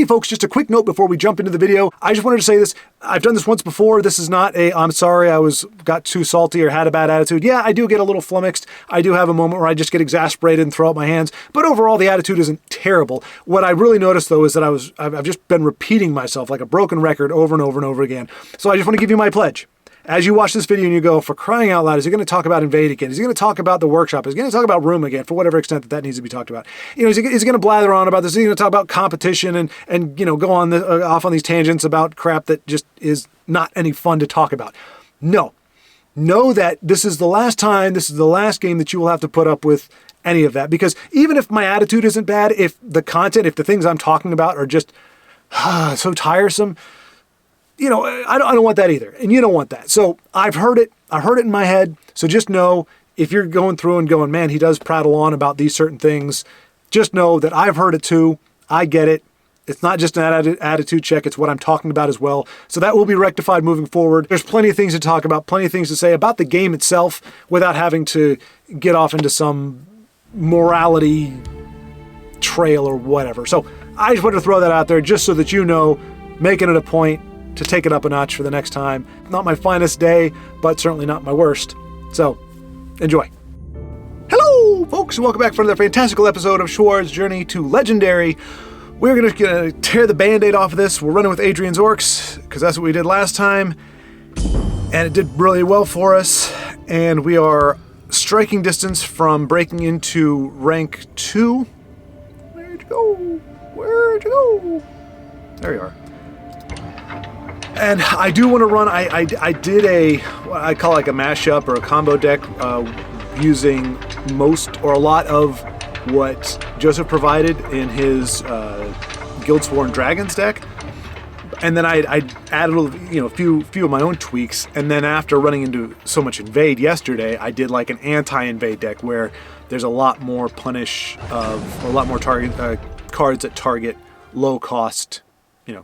folks, just a quick note before we jump into the video. I just wanted to say this. I've done this once before. This is not a, I'm sorry, got too salty or had a bad attitude. Yeah, I do get a little flummoxed. I do have a moment where I just get exasperated and throw up my hands. But overall, the attitude isn't terrible. What I really noticed, though, is that I've just been repeating myself like a broken record over and over and over again. So I just want to give you my pledge. As you watch this video and you go, for crying out loud, is he going to talk about Invade again? Is he going to talk about the workshop? Is he going to talk about Room again, for whatever extent that needs to be talked about? You know, is he going to blather on about this? Is he going to talk about competition and you know, go on off on these tangents about crap that just is not any fun to talk about? No. Know that this is the last time, this is the last game that you will have to put up with any of that. Because even if my attitude isn't bad, if the content, if the things I'm talking about are just so tiresome, you know, I don't want that either. And you don't want that. So I've heard it. I heard it in my head. So just know, if you're going through and going, man, he does prattle on about these certain things, just know that I've heard it too. I get it. It's not just an attitude check. It's what I'm talking about as well. So that will be rectified moving forward. There's plenty of things to talk about, plenty of things to say about the game itself without having to get off into some morality trail or whatever. So I just wanted to throw that out there just so that you know, making it a point to take it up a notch for the next time. Not my finest day, but certainly not my worst. So, enjoy. Hello, folks, and welcome back for another fantastical episode of Schwaaard's Journey to Legendary. We're gonna tear the Band-Aid off of this. We're running with Adrian's Orcs, because that's what we did last time. And it did really well for us. And we are striking distance from breaking into rank 2. Where'd you go? Where'd you go? There you are. And I do want to run, I did what I call like a mashup or a combo deck using most or a lot of what Joseph provided in his Guildsworn Dragons deck. And then I added a few of my own tweaks. And then after running into so much Invade yesterday, I did like an anti-Invade deck where there's a lot more punish or a lot more target cards that target low cost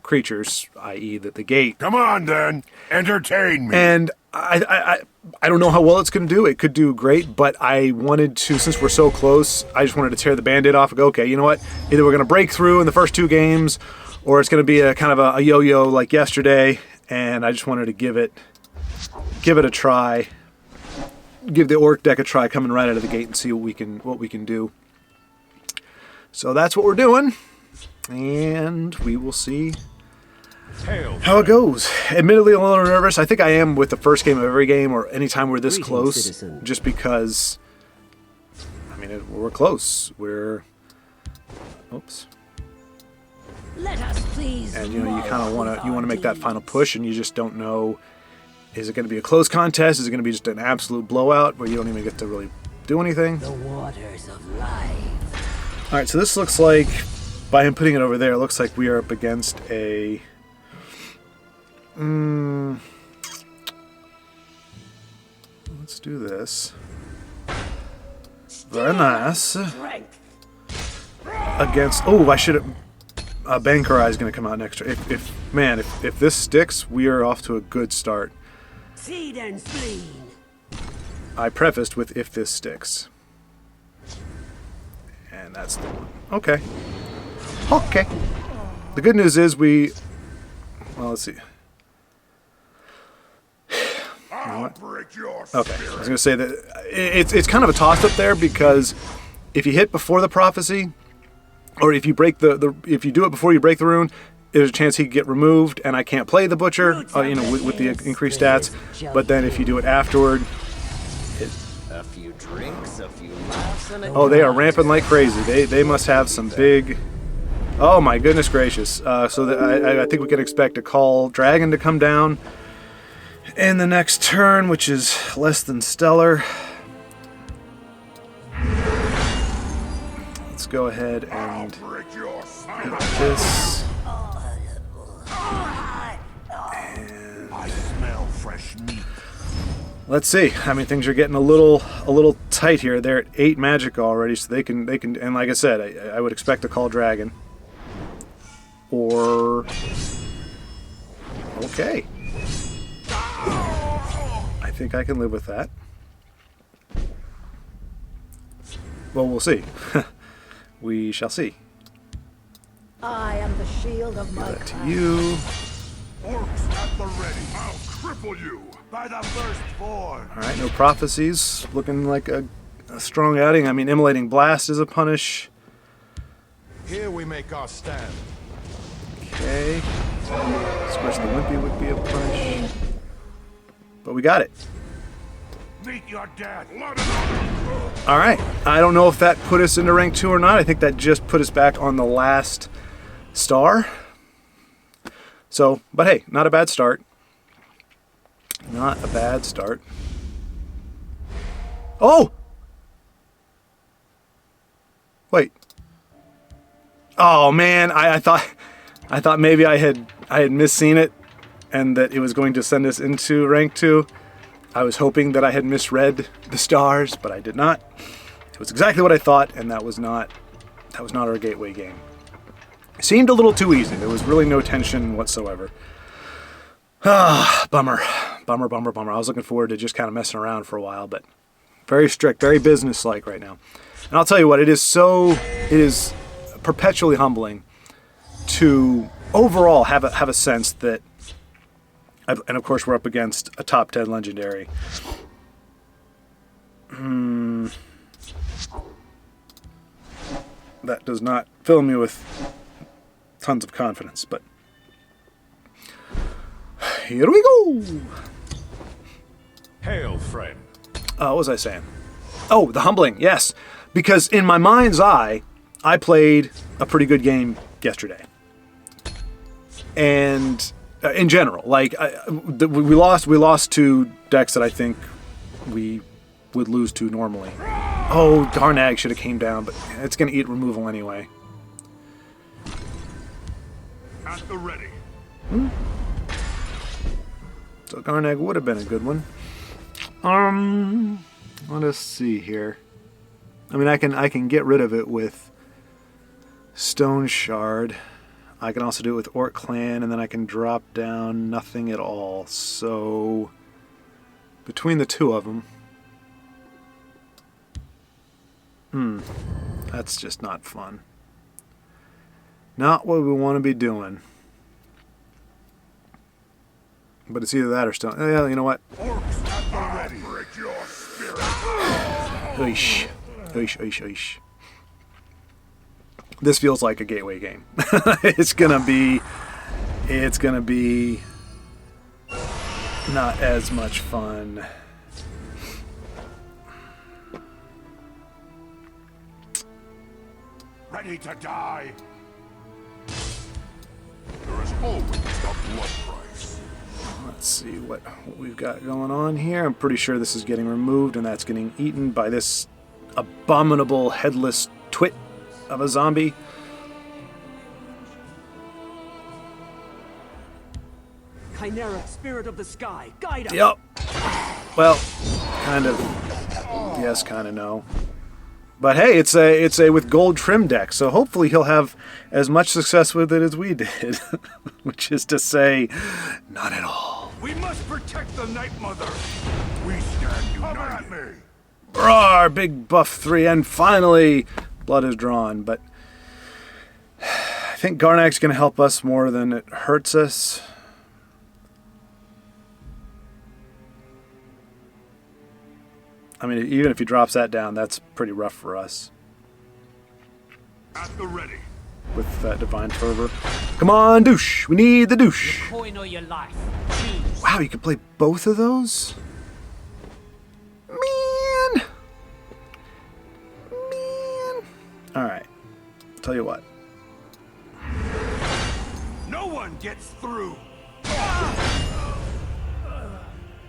creatures, i.e. the gate. Come on, then. Entertain me. And I don't know how well it's going to do. It could do great, but I wanted to, since we're so close, I just wanted to tear the Band-Aid off and go, okay, you know what? Either we're going to break through in the first 2 games, or it's going to be a kind of a yo-yo like yesterday, and I just wanted to give it a try. Give the Orc deck a try coming right out of the gate and see what we can do. So that's what we're doing. And we will see how it goes. Admittedly, a little nervous. I think I am with the first game of every game or anytime we're this close. Citizen. Just because, I mean, we're close. Oops. Let us please. And you kind of want to make that final push, and you just don't know, is it going to be a close contest? Is it going to be just an absolute blowout where you don't even get to really do anything? The waters of life. All right, so this looks like, by him putting it over there, it looks like we are up against a... let's do this. Very nice. Against... Oh, I should have... Banker Eye is going to come out next turn. If this sticks, we are off to a good start. Seed and spleen. I prefaced with if this sticks. And that's the one. Okay. Okay. The good news is well, let's see. Okay, I was going to say that it's kind of a toss-up there, because if you hit before the prophecy, or if you break if you do it before you break the rune, there's a chance he could get removed, and I can't play the Butcher, with the increased stats. But then if you do it afterward, a few drinks, a few laughs, and they are ramping like crazy. They must have some big. Oh my goodness gracious! So I think we can expect a Call Dragon to come down in the next turn, which is less than stellar. Let's go ahead and eat this. And I smell fresh meat. Let's see. I mean, things are getting a little tight here. They're at 8 magic already, so they can. And like I said, I would expect a Call Dragon. Or okay. I think I can live with that. Well, we'll see. We shall see. I am the shield of my Give that to class. you. Orcs at the ready. I'll cripple you by the first form. All right, no prophecies. Looking like a strong outing. I mean, immolating blast is a punish. Here we make our stand. Okay. Squish the Wimpy would be a punish. But we got it. Meet your death. All right. I don't know if that put us into rank 2 or not. I think that just put us back on the last star. So, but hey, not a bad start. Not a bad start. Oh! Wait. Oh man, I thought maybe I had misseen it and that it was going to send us into rank 2. I was hoping that I had misread the stars, but I did not. It was exactly what I thought, and that was not our gateway game. It seemed a little too easy. There was really no tension whatsoever. Ah, bummer. Bummer, bummer, bummer. I was looking forward to just kind of messing around for a while, but very strict, very business-like right now. And I'll tell you what, it is perpetually humbling to overall have a sense that, and of course we're up against a top 10 legendary. That does not fill me with tons of confidence, but here we go. Hail, friend. What was I saying? Oh, the humbling, yes. Because in my mind's eye, I played a pretty good game yesterday. And in general, like we lost to decks that I think we would lose to normally. Oh, Garnag should have came down, but it's going to eat removal anyway. At the ready. So Garnag would have been a good one. Let us see here. I mean, I can get rid of it with Stone Shard. I can also do it with Orc Clan, and then I can drop down nothing at all. So between the two of them, that's just not fun. Not what we want to be doing. But it's either that or Stone. Yeah, you know what? Orcs at the ready. Break your spirit. Oish. Oish, oish, oish. This feels like a gateway game. It's gonna be not as much fun. Ready to die. There is always a blood price. Let's see what we've got going on here. I'm pretty sure this is getting removed, and that's getting eaten by this abominable headless twit of a zombie. Chimera, spirit of the sky, guide us. Yep. Well, kind of. Yes, kind of no. But hey, it's a with gold trim deck, so hopefully he'll have as much success with it as we did, which is to say, not at all. We must protect the Night Mother. We stand united. Come at me. Roar, big buff 3, and finally, blood is drawn. But I think Garnag's going to help us more than it hurts us. I mean, even if he drops that down, that's pretty rough for us. At the ready. With that Divine Fervor. Come on, douche. We need the douche. Coin or your life. Choose. Wow, you can play both of those? Man. Alright. Tell you what. No one gets through.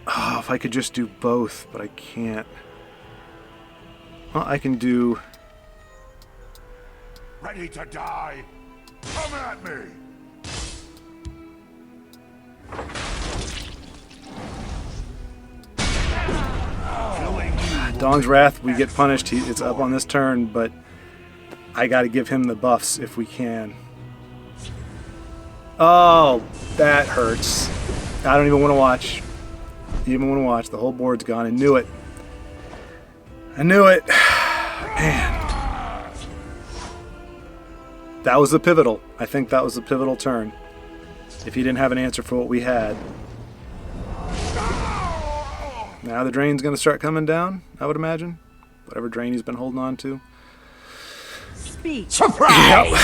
Oh, if I could just do both, but I can't. Well, I can do... Ready to die. Come at me. Dong's Wrath, we get punished. It's up on this turn, but I gotta give him the buffs if we can. Oh, that hurts. I don't even want to watch. Even want to watch. The whole board's gone. I knew it. I knew it. Man. That was the pivotal. I think that was the pivotal turn. If he didn't have an answer for what we had. Now the drain's going to start coming down, I would imagine. Whatever drain he's been holding on to. Speak. Yep.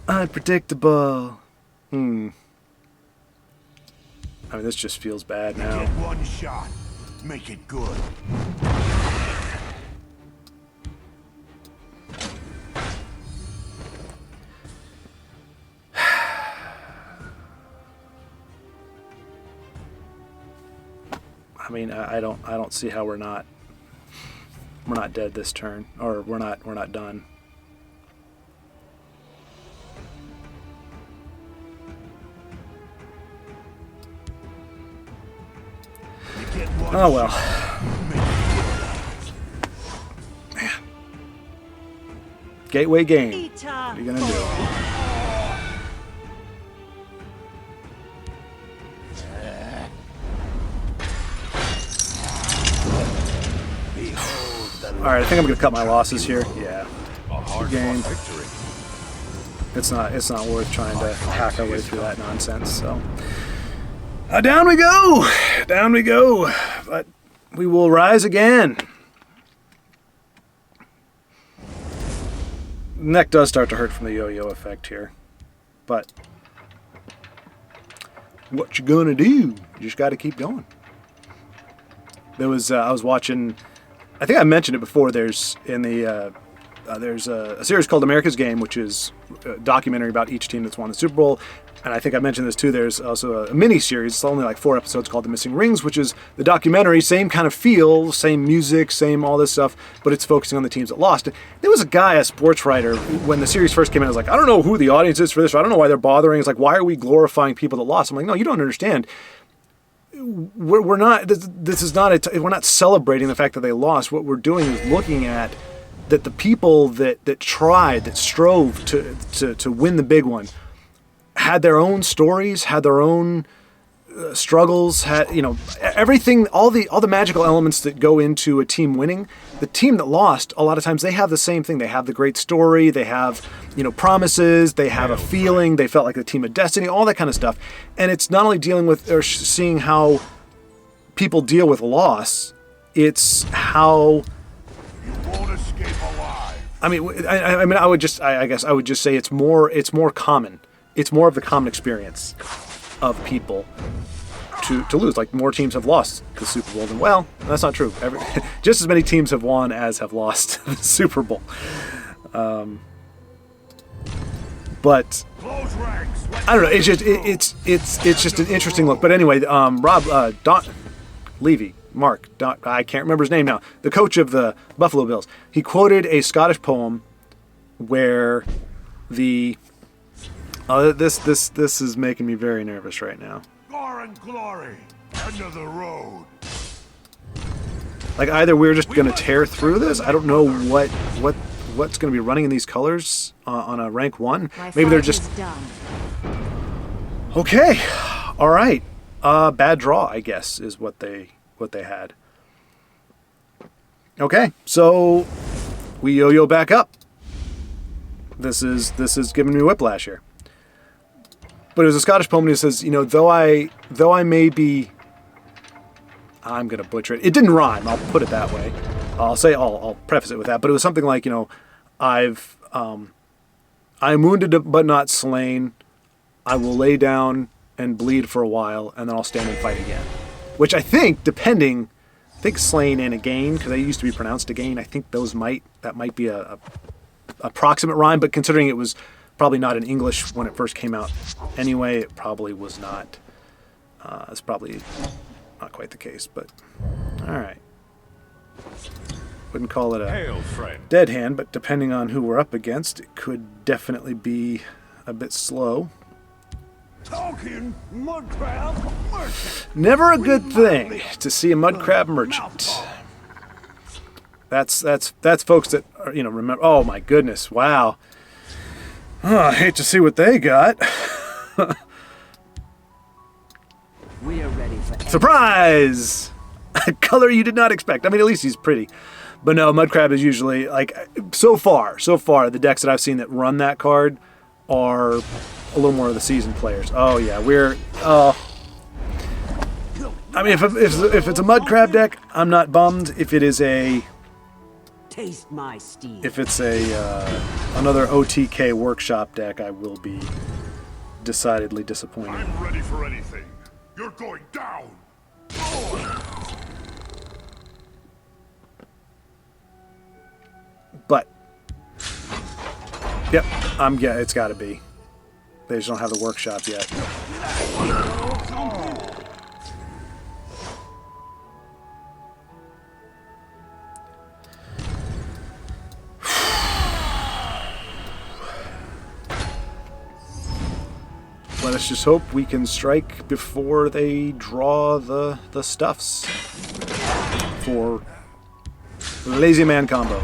Unpredictable. I mean, this just feels bad now. Get one shot. Make it good. I mean, I don't see how we're not dead this turn, or we're not done. Oh well. Man. Gateway game. What are you gonna do? Alright, I think I'm gonna cut my losses here. Yeah. Good game. It's not worth trying to hack our way through that nonsense, so. Down we go! Down we go! But we will rise again. Neck does start to hurt from the yo-yo effect here. But what you gonna do? You just gotta keep going. There was I was watching, I think I mentioned it before, there's a series called America's Game, which is a documentary about each team that's won the Super Bowl. And I think I mentioned this too, there's also a mini-series, it's only like 4 episodes, called The Missing Rings, which is the documentary, same kind of feel, same music, same all this stuff, but it's focusing on the teams that lost. There was a guy, a sports writer, when the series first came in, I was like, I don't know who the audience is for this, or I don't know why they're bothering. It's like, why are we glorifying people that lost? I'm like, no, you don't understand. We're not, this is not, we're not celebrating the fact that they lost. What we're doing is looking at that the people that tried, that strove to win the big one, had their own stories, had their own struggles, had, you know, everything, all the magical elements that go into a team winning. The team that lost, a lot of times they have the same thing. They have the great story, they have, you know, promises, they have a feeling, they felt like a team of destiny, all that kind of stuff. And it's not only dealing with or seeing how people deal with loss, it's how, You won't escape alive. I mean, I guess I would just say it's more common. It's more of the common experience of people to lose. Like, more teams have lost the Super Bowl than, well, that's not true. Just as many teams have won as have lost the Super Bowl. But Close ranks. I don't know. It's just an interesting look. But anyway, Don Levy, I can't remember his name now. The coach of the Buffalo Bills. He quoted a Scottish poem where the this is making me very nervous right now. Gore and glory. End of the road. Like, either we're just going to tear through this. I don't know what's going to be running in these colors on a rank 1. Maybe they're just done. okay. All right. Bad draw, I guess, is what they had. Okay, so we yo-yo back up. This is giving me whiplash here. But it was a Scottish poem, and it says, you know, though I may be, I'm gonna butcher it. It didn't rhyme. I'll put it that way. I'll preface it with that. But it was something like, you know, I am wounded but not slain. I will lay down and bleed for a while, and then I'll stand and fight again. Which I think, I think slain and again, because they used to be pronounced again. I think that might be a approximate rhyme, but considering it was probably not in English when it first came out anyway, it probably was not. It's probably not quite the case, but all right. Wouldn't call it a dead hand, but depending on who we're up against, it could definitely be a bit slow. Talking mud crab merchant. Never a good thing to see a mud crab merchant. That's folks that are, you know, remember. Oh my goodness! Wow. Oh, I hate to see what they got. We are ready for Surprise! A color you did not expect. I mean, at least he's pretty. But no, Mudcrab is usually, like, so far, the decks that I've seen that run that card are a little more of the seasoned players. Oh, yeah, I mean, if it's a Mudcrab deck, I'm not bummed. If it is Taste my steel. If it's another OTK workshop deck, I will be decidedly disappointed. I'm ready for anything. You're going down. But, yep, it's got to be. They just don't have the workshop yet. Let us just hope we can strike before they draw the stuffs for Lazy Man combo.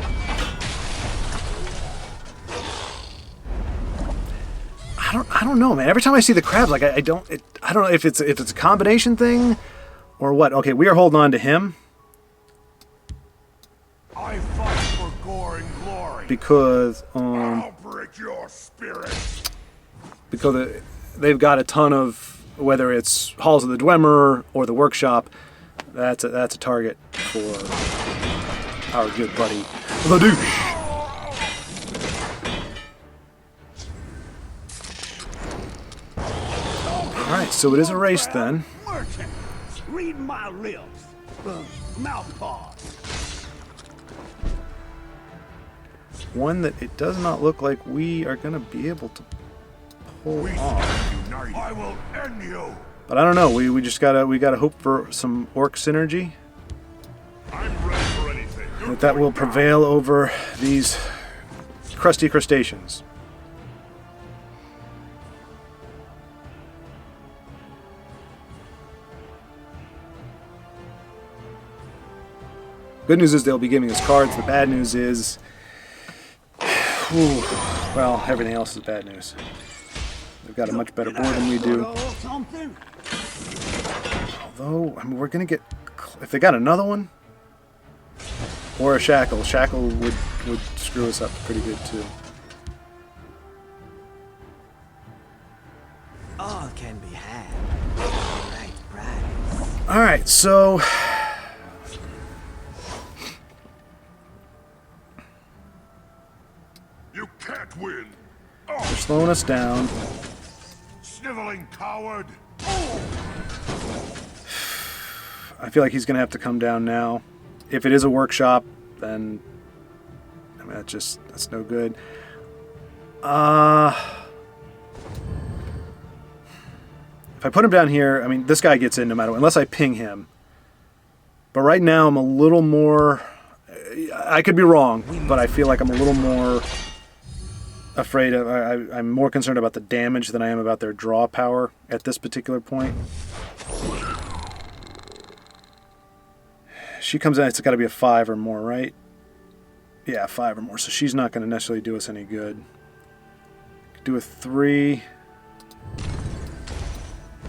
I don't know, man. Every time I see the crabs, like I don't know if it's a combination thing or what. Okay, we are holding on to him I fight for gore and glory. because I'll break your spirit. They've got a ton of, whether it's Halls of the Dwemer or the workshop. That's a target for our good buddy the douche. Alright, so it is a race then. Merchant, read my lips. Mouth pause. One that it does not look like we are going to be able to pull off. I will end you. But I don't know. We just gotta hope for some orc synergy. I'm ready for anything. That will prevail over these crusty crustaceans. Good news is they'll be giving us cards. The bad news is, well, everything else is bad news. They've got a much better board than we do. Although, I mean, we're gonna get, if they got another one or a shackle. Shackle would screw us up pretty good too. All can be had. Right price. All right, so. You can't win. They're slowing us down. Sniveling coward. I feel like he's going to have to come down now. If it is a workshop, then I mean that's no good. If I put him down here, I mean this guy gets in no matter what, unless I ping him. But right now I'm a little more. I could be wrong, but I feel like I'm a little more afraid of. I'm more concerned about the damage than I am about their draw power at this particular point. She comes out, it's got to be a 5 or more, right? Yeah, 5 or more. So she's not going to necessarily do us any good. Do a 3.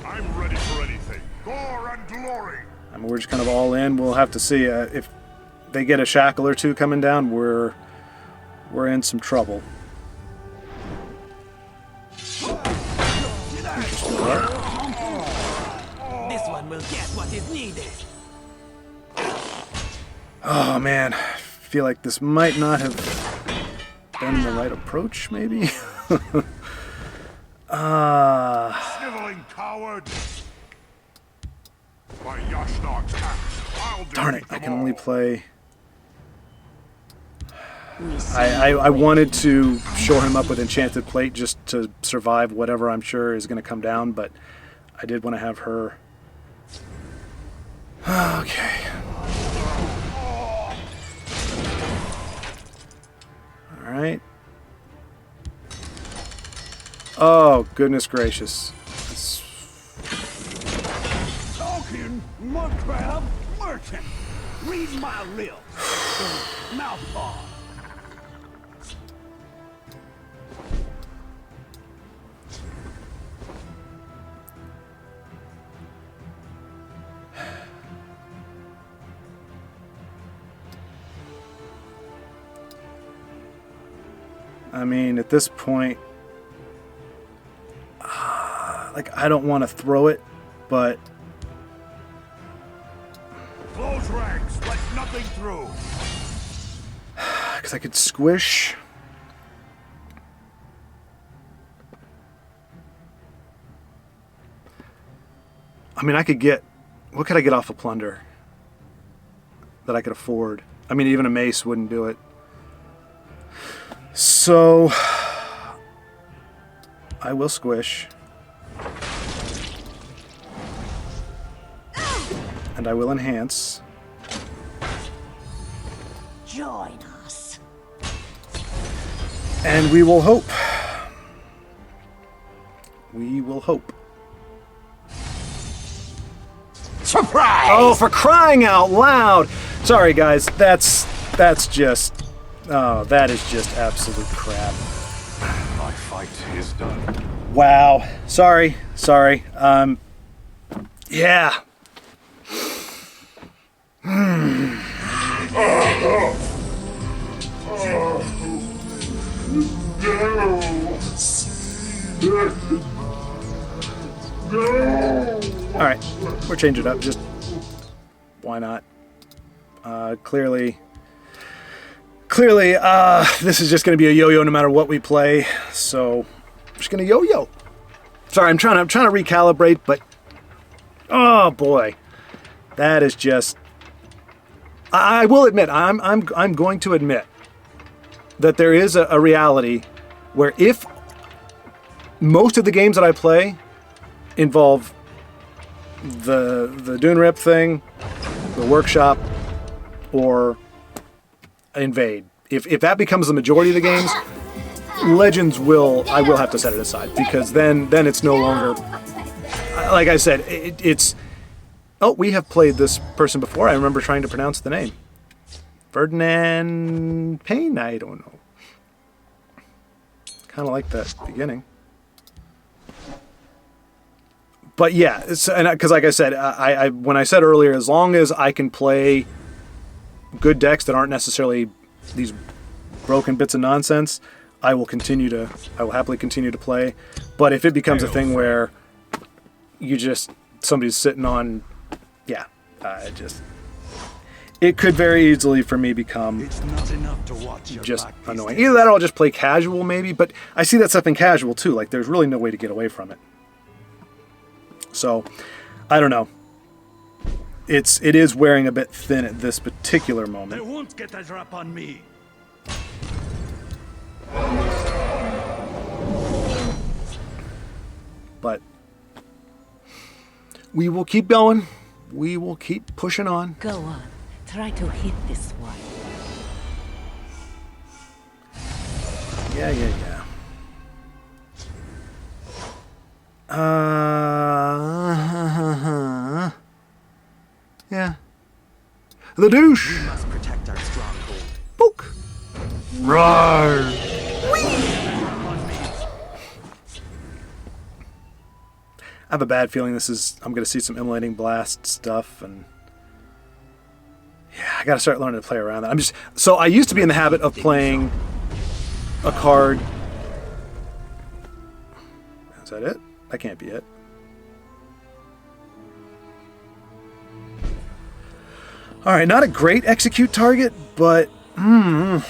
I'm ready for anything. Gore and glory. I mean, we're just kind of all in. We'll have to see if they get a shackle or two coming down. We're in some trouble. This one will get what is needed. Oh man, I feel like this might not have been the right approach, maybe. Sniveling coward. By Yashnog's axe, I'll Darn it, defeat I them can only all. play. I wanted to shore him up with Enchanted Plate just to survive whatever I'm sure is going to come down, but I did want to have her. Okay. Alright. Oh, goodness gracious. Talking mudcrab merchant. Read my lips. Mouth pause. I mean, at this point, like, I don't want to throw it, but Close ranks, let nothing through. because I could squish. I mean, I could get, what could I get off of plunder that I could afford? I mean, even a mace wouldn't do it. So I will squish. And I will enhance. Join us. And we will hope. We will hope. Surprise! Oh, for crying out loud! Sorry, guys. That's just. Oh, that is just absolute crap. My fight is done. Wow. Sorry. Yeah. All right, we're changing it up. Just why not? Clearly, this is just going to be a yo-yo no matter what we play. So, I'm just going to yo-yo. Sorry, I'm trying to recalibrate, but oh boy, that is just. I will admit, I'm going to admit that there is a reality where if most of the games that I play involve the Dune Rip thing, the workshop, or invade. If that becomes the majority of the games, Legends I will have to set it aside, because then it's no longer, like I said, it's. Oh, we have played this person before. I remember trying to pronounce the name. Ferdinand Payne? I don't know. Kind of like that beginning. But yeah, because like I said, I when I said earlier, as long as I can play good decks that aren't necessarily these broken bits of nonsense, I will happily continue to play. But if it becomes a thing where somebody's sitting on, yeah, it could very easily for me become It's not enough to watch your just back these annoying. days. Either that or I'll just play casual maybe, but I see that stuff in casual too. Like, there's really no way to get away from it. So, I don't know. It is wearing a bit thin at this particular They moment. won't get a drop on me. But we will keep going. We will keep pushing on. Go on. Try to hit this one. Yeah. Yeah. The douche. We must protect our stronghold. Book. Roar. I have a bad feeling I'm going to see some immolating blast stuff, and yeah, I got to start learning to play around that. So I used to be in the habit of playing a card. Is that it? That can't be it. All right, not a great execute target, but I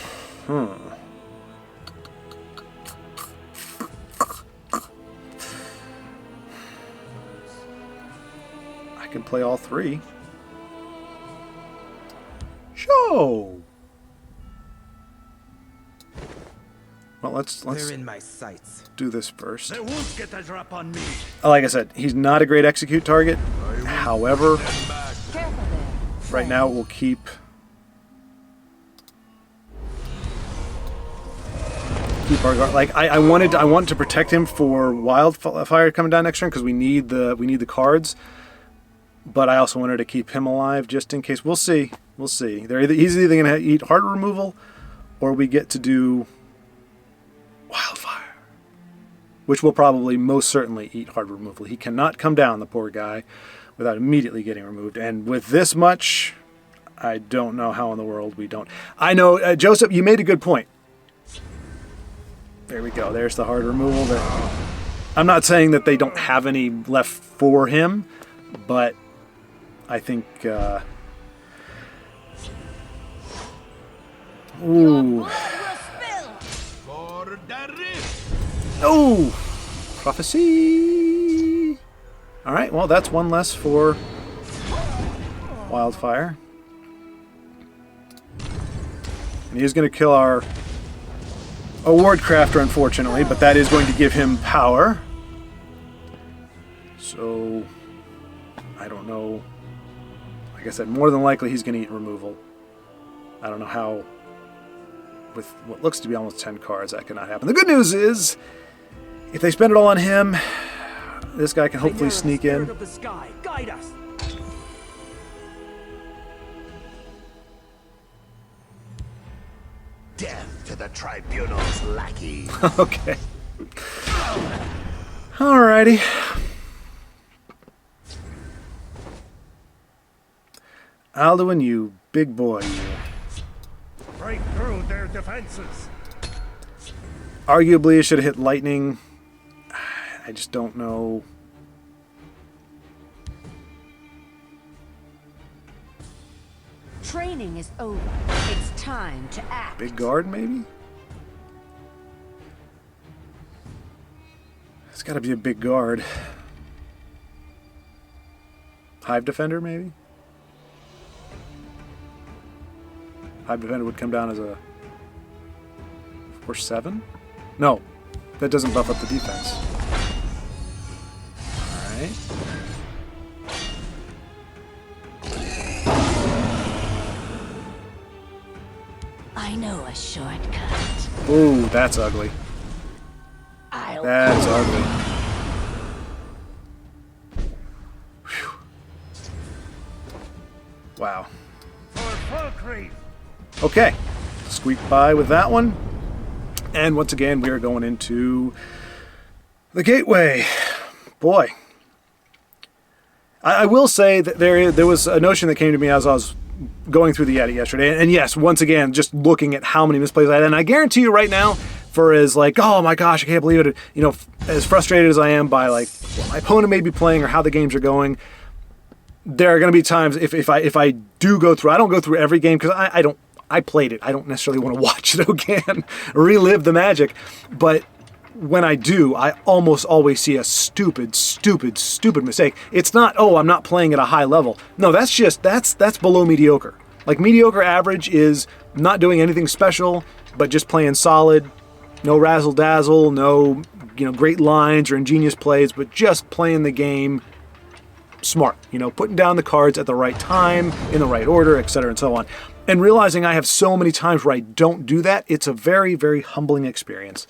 can play all three. Show. Well, let's They're in my sights. do this first. They won't get a drop on me. Like I said, he's not a great execute target. However, right now we'll keep our guard. Like I want to protect him for wildfire coming down next turn because we need the cards. But I also wanted to keep him alive just in case. We'll see. He's either going to eat hard removal, or we get to do wildfire, which will probably most certainly eat hard removal. He cannot come down, the poor guy, without immediately getting removed. And with this much, I don't know how in the world we don't. I know, Joseph, you made a good point. There we go. There's the hard removal. That I'm not saying that they don't have any left for him, but I think... ooh. Oh! Prophecy! Alright, well, that's one less for Wildfire. And he is going to kill our Award Crafter, unfortunately, but that is going to give him power. So, I don't know. Like I said, more than likely he's going to eat removal. I don't know how, with what looks to be almost 10 cards, that cannot happen. The good news is, if they spend it all on him, this guy can hopefully sneak in. Spirit of the sky, guide us. Death to the tribunal's lackey. Okay. Alrighty. Alduin, you big boy, you. Break through their defenses. Arguably, it should have hit lightning. I just don't know. Training is over. It's time to act. Big guard, maybe? It's got to be a big guard. Hive Defender, maybe? Hive Defender would come down as a 4/7? No, that doesn't buff up the defense. Alright. I know a shortcut. Ooh, that's ugly. That's ugly. Whew. Wow. For full creep. Okay, squeak by with that one. And once again, we are going into the gateway. Boy. I will say that there was a notion that came to me as I was going through the Yeti yesterday. And yes, once again, just looking at how many misplays I had. And I guarantee you right now, for as like, oh my gosh, I can't believe it. You know, as frustrated as I am by like what my opponent may be playing or how the games are going, there are going to be times if I do go through, I don't go through every game because I played it. I don't necessarily want to watch it again, relive the magic. But when I do, I almost always see a stupid mistake. It's not, oh, I'm not playing at a high level. No, that's below mediocre. Like mediocre average is not doing anything special, but just playing solid, no razzle dazzle, no, great lines or ingenious plays, but just playing the game smart, putting down the cards at the right time, in the right order, etc. and so on. And realizing I have so many times where I don't do that, it's a very, very humbling experience.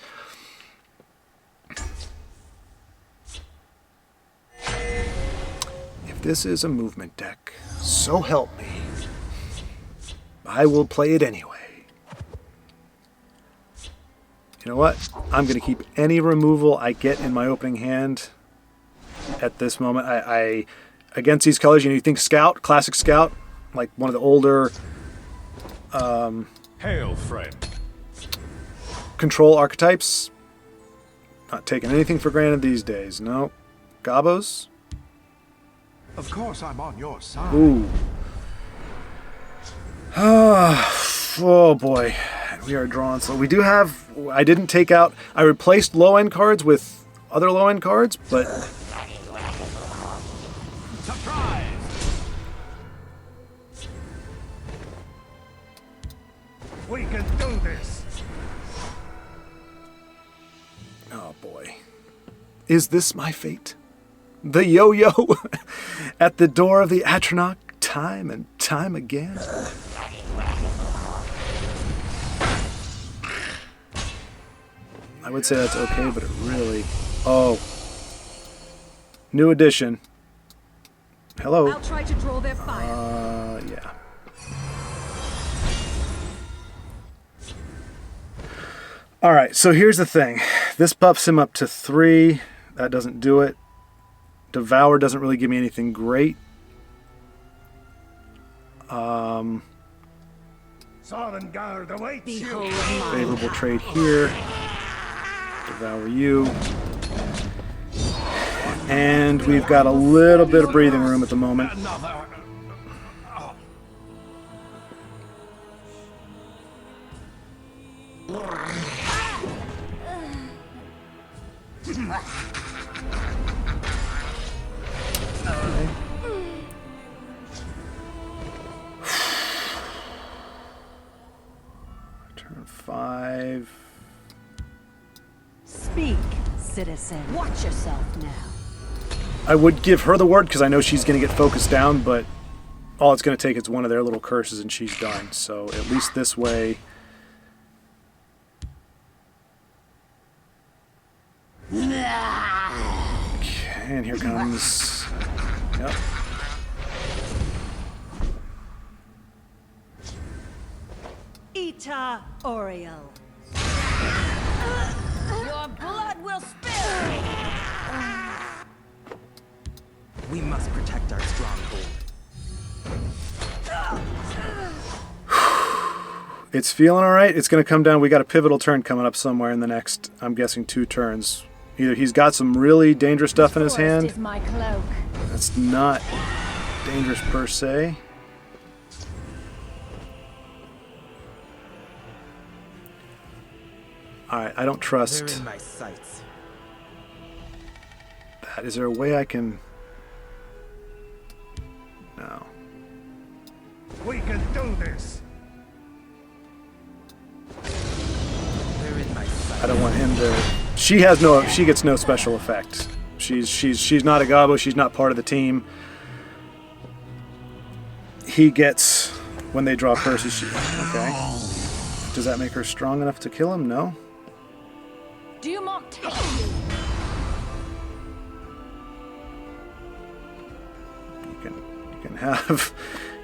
If this is a movement deck, so help me, I will play it anyway. You know what? I'm going to keep any removal I get in my opening hand at this moment. I against these colors, you think Scout, classic Scout, like one of the older Hail, friend. control archetypes. Not taking anything for granted these days. No. Gobos. Of course I'm on your side. Ooh. Oh boy. We are drawing slow. We do have... I didn't take out... I replaced low-end cards with other low-end cards, but... Surprise! We can do this. Oh boy. Is this my fate? The yo-yo at the door of the Atronach time and time again? I would say that's okay, but it really... Oh. New edition. Hello. I'll try to draw their fire. Yeah. Alright, so here's the thing. This buffs him up to 3. That doesn't do it. Devour doesn't really give me anything great. Sovngarde awaits you. Behold my Favorable trade here. Devour you. And we've got a little bit of breathing room at the moment. Another. Turn 5. Speak, citizen. Watch yourself now. I would give her the word because I know she's going to get focused down, but all it's going to take is one of their little curses and she's done. So at least this way. Okay, and here comes. Yep. Ita Oriel. Your blood will spill! We must protect our stronghold. It's feeling all right. It's going to come down. We got a pivotal turn coming up somewhere in the next, I'm guessing, 2 turns. Either he's got some really dangerous stuff in his hand. Is my cloak. That's not dangerous per se. Alright, I don't They're trust in my sights. that. Is there a way I can... No. We can do this. They're in my sights. I don't want him to... She gets no special effect. She's not a Gabo, she's not part of the team. He gets, when they draw curses, okay. Does that make her strong enough to kill him? No. Dumont take you.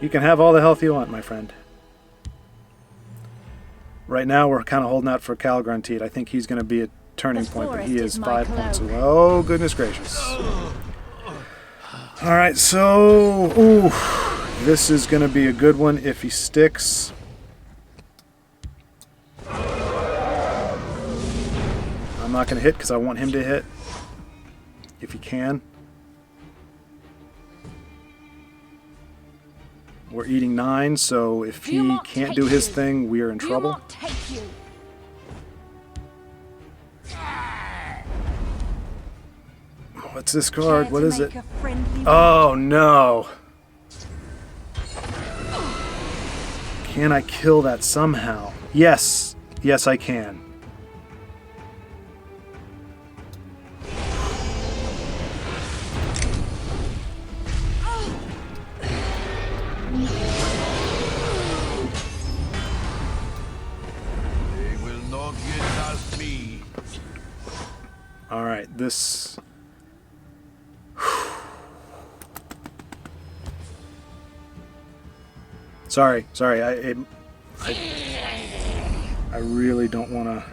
You can have all the health you want, my friend. Right now, we're kind of holding out for Calgrunteed. I think he's going to be a turning point, but he is 5 points away. Oh, goodness gracious. All right, so... Ooh, this is going to be a good one if he sticks. I'm not going to hit because I want him to hit. If he can. We're eating 9, so if he can't do his thing, we are in trouble. Dumont take you. What's this card? What is it? Make a friendly Oh, no. Can I kill that somehow? Yes. Yes, I can. They will not get past me. All right, this... Sorry. I really don't want to...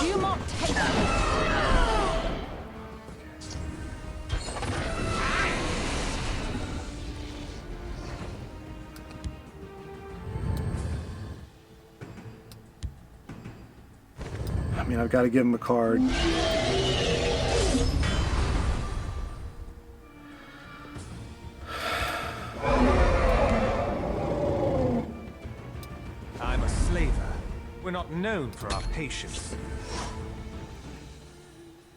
Dumont take you. I mean, I've got to give him a card. I'm a slaver. We're not known for our patience.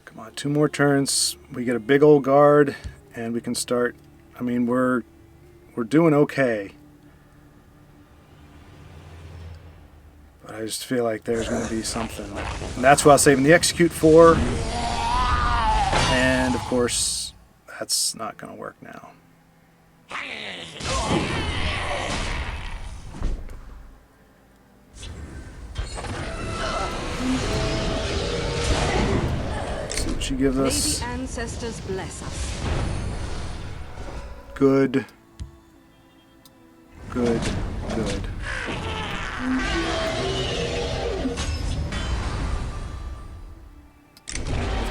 Come on, 2 more turns. We get a big old guard, and we can start. I mean, we're doing okay. But I just feel like there's going to be something. And that's what I was saving the execute for. And, of course, that's not going to work now. See what she gives May us. the ancestors bless us. Good.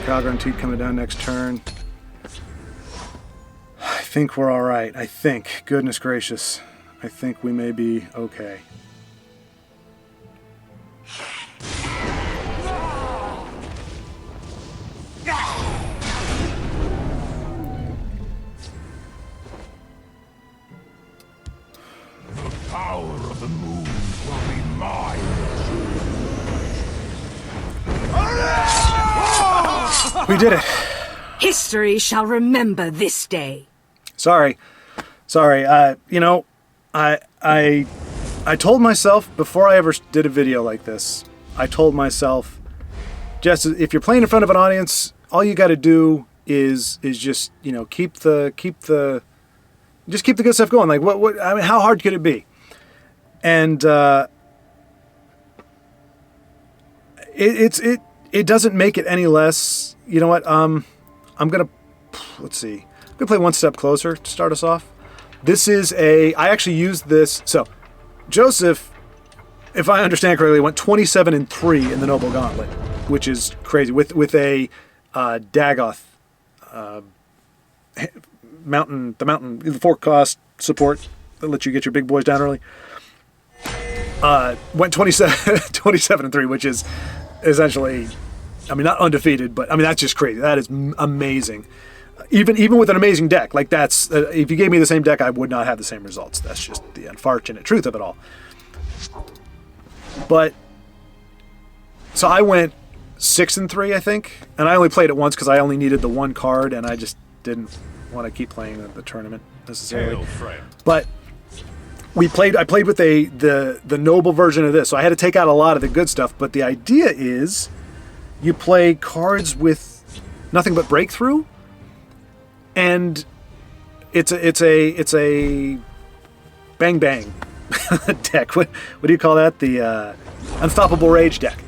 Calgrunteed coming down next turn. I think we're all right. I think. Goodness gracious. I think we may be okay. We did it. History shall remember this day. Sorry. You know, I told myself before I ever did a video like this, I told myself, just if you're playing in front of an audience, all you got to do is just, you know, keep the good stuff going. Like what I mean, how hard could it be? And it doesn't make it any less. You know what? I'm gonna play one step closer to start us off. I actually used this. So Joseph, if I understand correctly, went 27-3 in the Noble Gauntlet, which is crazy with a Dagoth the 4-cost support that lets you get your big boys down early. Went 27-3, which is essentially, I mean, not undefeated, but I mean that's just crazy. That is amazing. Even with an amazing deck, like that's if you gave me the same deck, I would not have the same results. That's just the unfortunate truth of it all. But so I went 6-3, I think, and I only played it once because I only needed the one card, and I just didn't want to keep playing the tournament necessarily. But I played with the noble version of this, so I had to take out a lot of the good stuff. But the idea is, you play cards with nothing but breakthrough, and it's a bang bang deck. What do you call that? The unstoppable rage deck.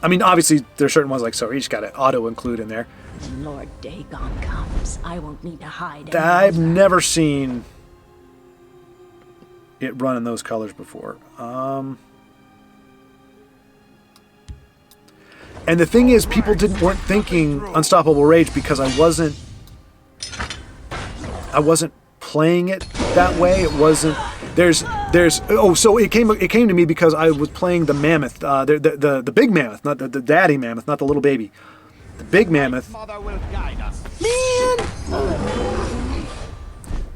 I mean, obviously there's certain ones like so you just got to auto include in there. When Lord Dagon comes, I won't need to hide. I've never seen it run in those colors before. And the thing is, people weren't thinking Unstoppable Rage because I wasn't playing it that way. It wasn't. So it came to me because I was playing the mammoth, the big mammoth, not the daddy mammoth, not the little baby. The big mammoth. Man!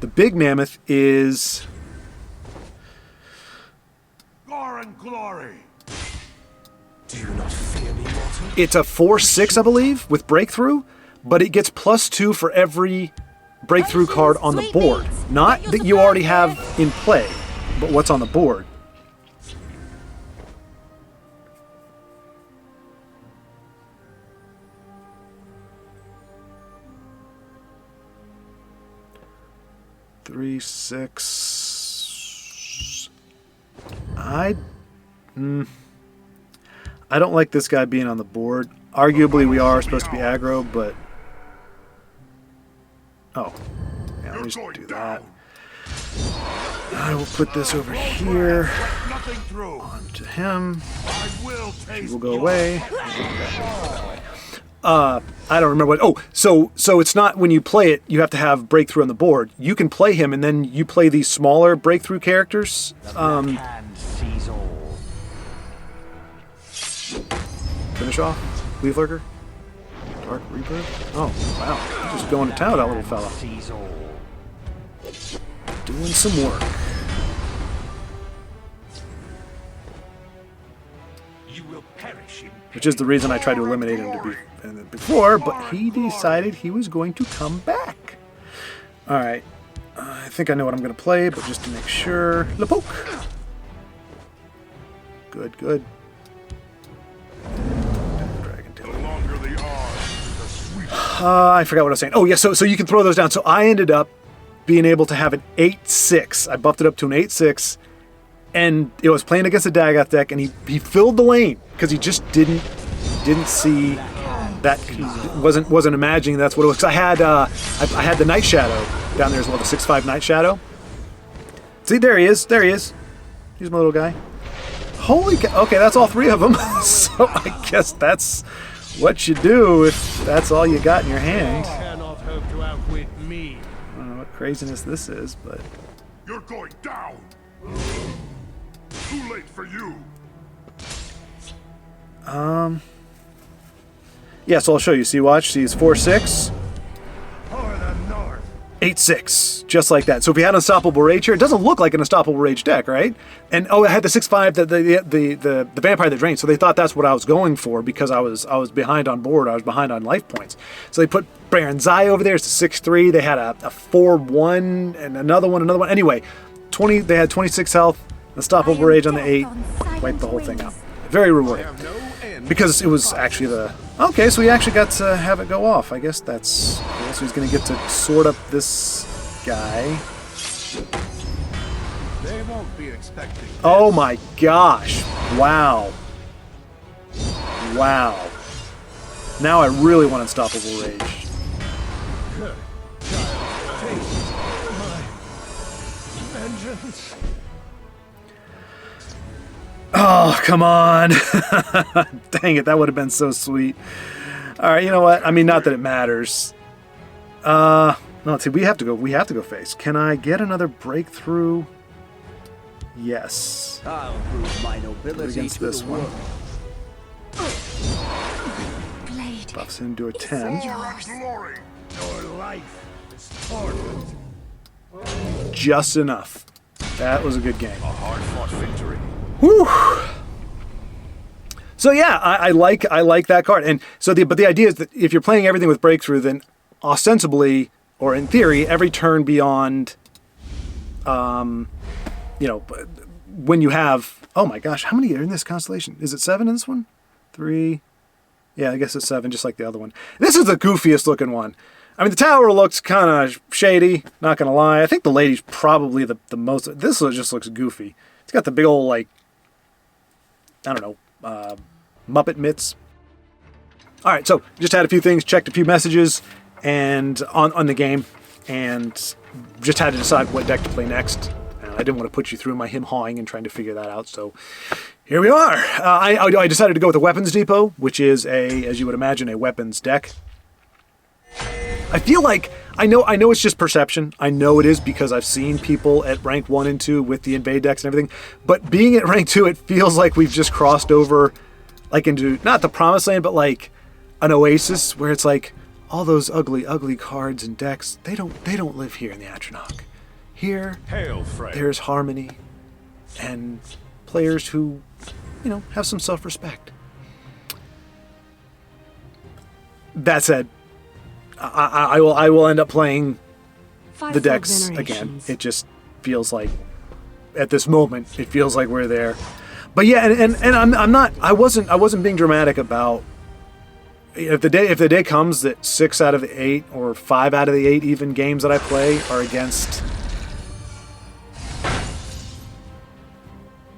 The big mammoth is Gore and glory. Do you not fear me, mortal? it's a 4/6, I believe, with breakthrough, but it gets +2 for every breakthrough card on the board. Not that you already have in play, but what's on the board. Three, 6. I don't like this guy being on the board. Arguably, we are supposed to be aggro, but oh, yeah, let me just do that. I will put this over here onto him. He will go away. I don't remember what. Oh, so it's not when you play it, you have to have breakthrough on the board. You can play him, and then you play these smaller breakthrough characters. Finish off. Leaf Lurker. Dark Reaper. Oh, wow. He's just going to town, that little fella. Doing some work. You will perish in Which is the reason I tried to eliminate him before, but he decided he was going to come back. Alright. I think I know what I'm going to play, but just to make sure. Lepoke. Good, good. Dragon Tail. I forgot what I was saying. Oh, yeah, so you can throw those down. So I ended up being able to have an 8/6. I buffed it up to an 8/6, and it was playing against a Dagoth deck, and he filled the lane because he just didn't see that. Wasn't imagining that's what it was. 'Cause I had the Night Shadow down there as well, the 6/5 Night Shadow. See, there he is. There he is. He's my little guy. Holy cow. Okay, that's all 3 of them. So I guess that's what you do if that's all you got in your hand. cannot hope to outwit me. I don't know what craziness this is, but You're going down. Too late for you. yeah. So I'll show you. See, watch. See, it's 4/6. For the north. 8/6, just like that. So if we had Unstoppable Rage here, it doesn't look like an Unstoppable Rage deck, right? And oh, it had the 6/5, the Vampire that drains. So they thought that's what I was going for because I was behind on board. I was behind on life points. So they put Baron Zai over there. It's a 6/3. They had a 4/1 and another one. Anyway, 20. They had 26 health. Unstoppable Rage on the 8. Wiped the whole thing out. Very rewarding. Because it was actually the... Okay, so we actually got to have it go off. I guess that's... Okay, so he's going to get to sort up this guy. They won't be expecting. Oh my gosh. Wow. Wow. Now I really want Unstoppable Rage. Good. Child, taste my vengeance. Oh, come on. Dang it, that would have been so sweet. All right, you know what? I mean, not that it matters. No, let's see. We have to go face. Can I get another breakthrough? Yes. I'll prove my nobility Against to this the one. world. Blade. Buffs him to a 10. Glory. Your life is torment. Just enough. That was a good game. A hard-fought victory. Whew. So yeah, I like that card, and so but the idea is that if you're playing everything with breakthrough, then ostensibly or in theory, every turn beyond, when you have, oh my gosh, how many are in this constellation? Is it 7 in this one? 3? Yeah, I guess it's 7, just like the other one. This is the goofiest looking one. I mean, the tower looks kind of shady, not gonna lie. I think the lady's probably the most. This just looks goofy. It's got the big old like, I don't know, Muppet mitts. All right, so just had a few things, checked a few messages, and on the game, and just had to decide what deck to play next. And I didn't want to put you through my him-hawing and trying to figure that out, so here we are. I decided to go with the Weapons Depot, which is as you would imagine, a weapons deck. I feel like, I know it's just perception. I know it is because I've seen people at rank 1 and 2 with the invade decks and everything. But being at rank 2, it feels like we've just crossed over, like into, not the promised land, but like an oasis where it's like, all those ugly, ugly cards and decks, they don't live here in the Atronach. Here, Hail, Frey. there's harmony and players who, have some self-respect. That said, I will end up playing the decks again. It just feels like, at this moment, it feels like we're there. But yeah, and I'm not. I wasn't being dramatic about. If the day comes that 6 out of the 8 or 5 out of the 8 even games that I play are against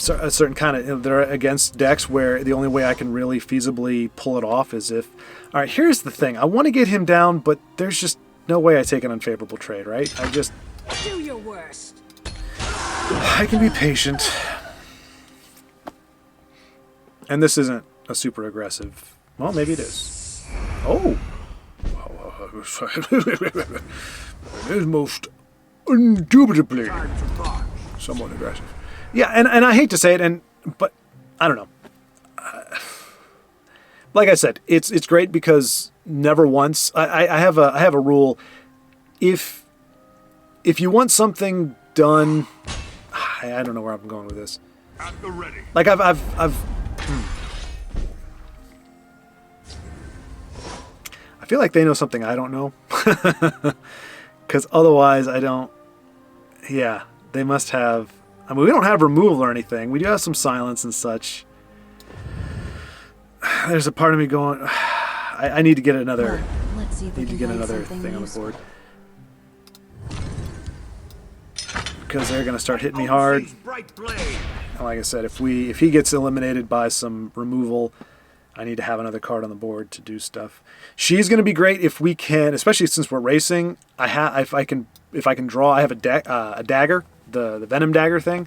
a certain kind of, they're against decks where the only way I can really feasibly pull it off is if, all right, here's the thing. I want to get him down, but there's just no way I take an unfavorable trade, right? Do your worst. I can be patient. And this isn't a super aggressive, well, maybe it is. Oh. It is most indubitably somewhat aggressive. Yeah, and I hate to say it, but I don't know. Like I said, it's great because never once I have a rule. If you want something done, I don't know where I'm going with this. At the ready. Like I feel like they know something I don't know, because otherwise I don't. Yeah, they must have. I mean, we don't have removal or anything. We do have some silence and such. There's a part of me going, I need to get another. Let's see if we Need to can get find another something thing on the useful. board because they're gonna start hitting me hard. Bright blade. And like I said, if he gets eliminated by some removal, I need to have another card on the board to do stuff. She's gonna be great if we can, especially since we're racing. If I can draw. I have a dagger. The venom dagger thing,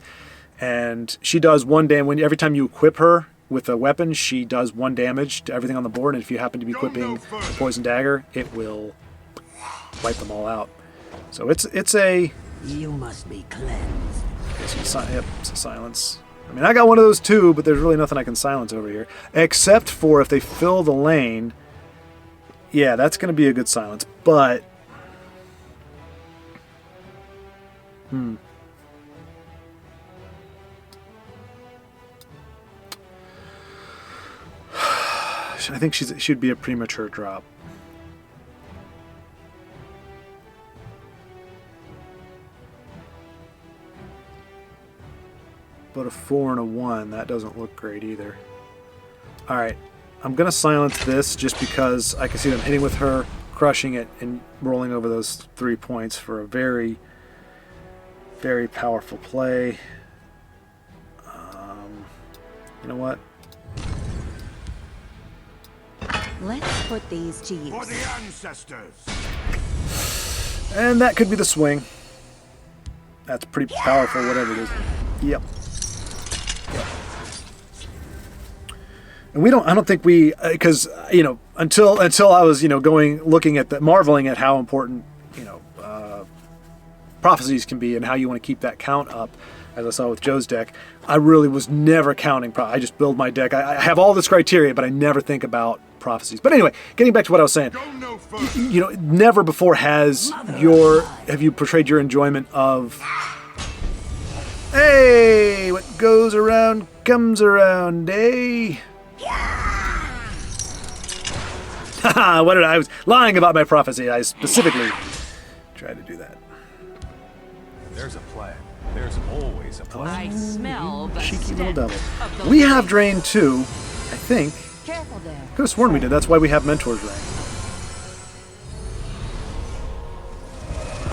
and she does 1 damage every time you equip her with a weapon. She does 1 damage to everything on the board, and if you happen to be equipping the poison dagger, it will wipe them all out. So it's a You must be cleansed. it's a silence. I mean, I got one of those too, but there's really nothing I can silence over here except for if they fill the lane. Yeah, that's going to be a good silence, but I think she'd be a premature drop. But a 4 and a 1, that doesn't look great either. Alright, I'm going to silence this just because I can see them hitting with her, crushing it, and rolling over those 3 points for a very, very powerful play. You know what? Let's put these to For use. the ancestors. And that could be the swing. That's pretty powerful, whatever it is. Yep. And I don't think we, because, until I was, looking at marveling at how important, prophecies can be and how you want to keep that count up, as I saw with Joe's deck, I really was never counting. I just build my deck. I have all this criteria, but I never think about prophecies. But anyway, getting back to what I was saying, Go no further. never before have you portrayed your enjoyment of, hey, what goes around comes around, eh? I was lying about my prophecy. I specifically tried to do that. There's a plan. There's always a plan. I smell the Cheeky little stench devil. of the We have Drain too, I think. Careful there. Could have sworn we did. That's why we have Mentor's Ring.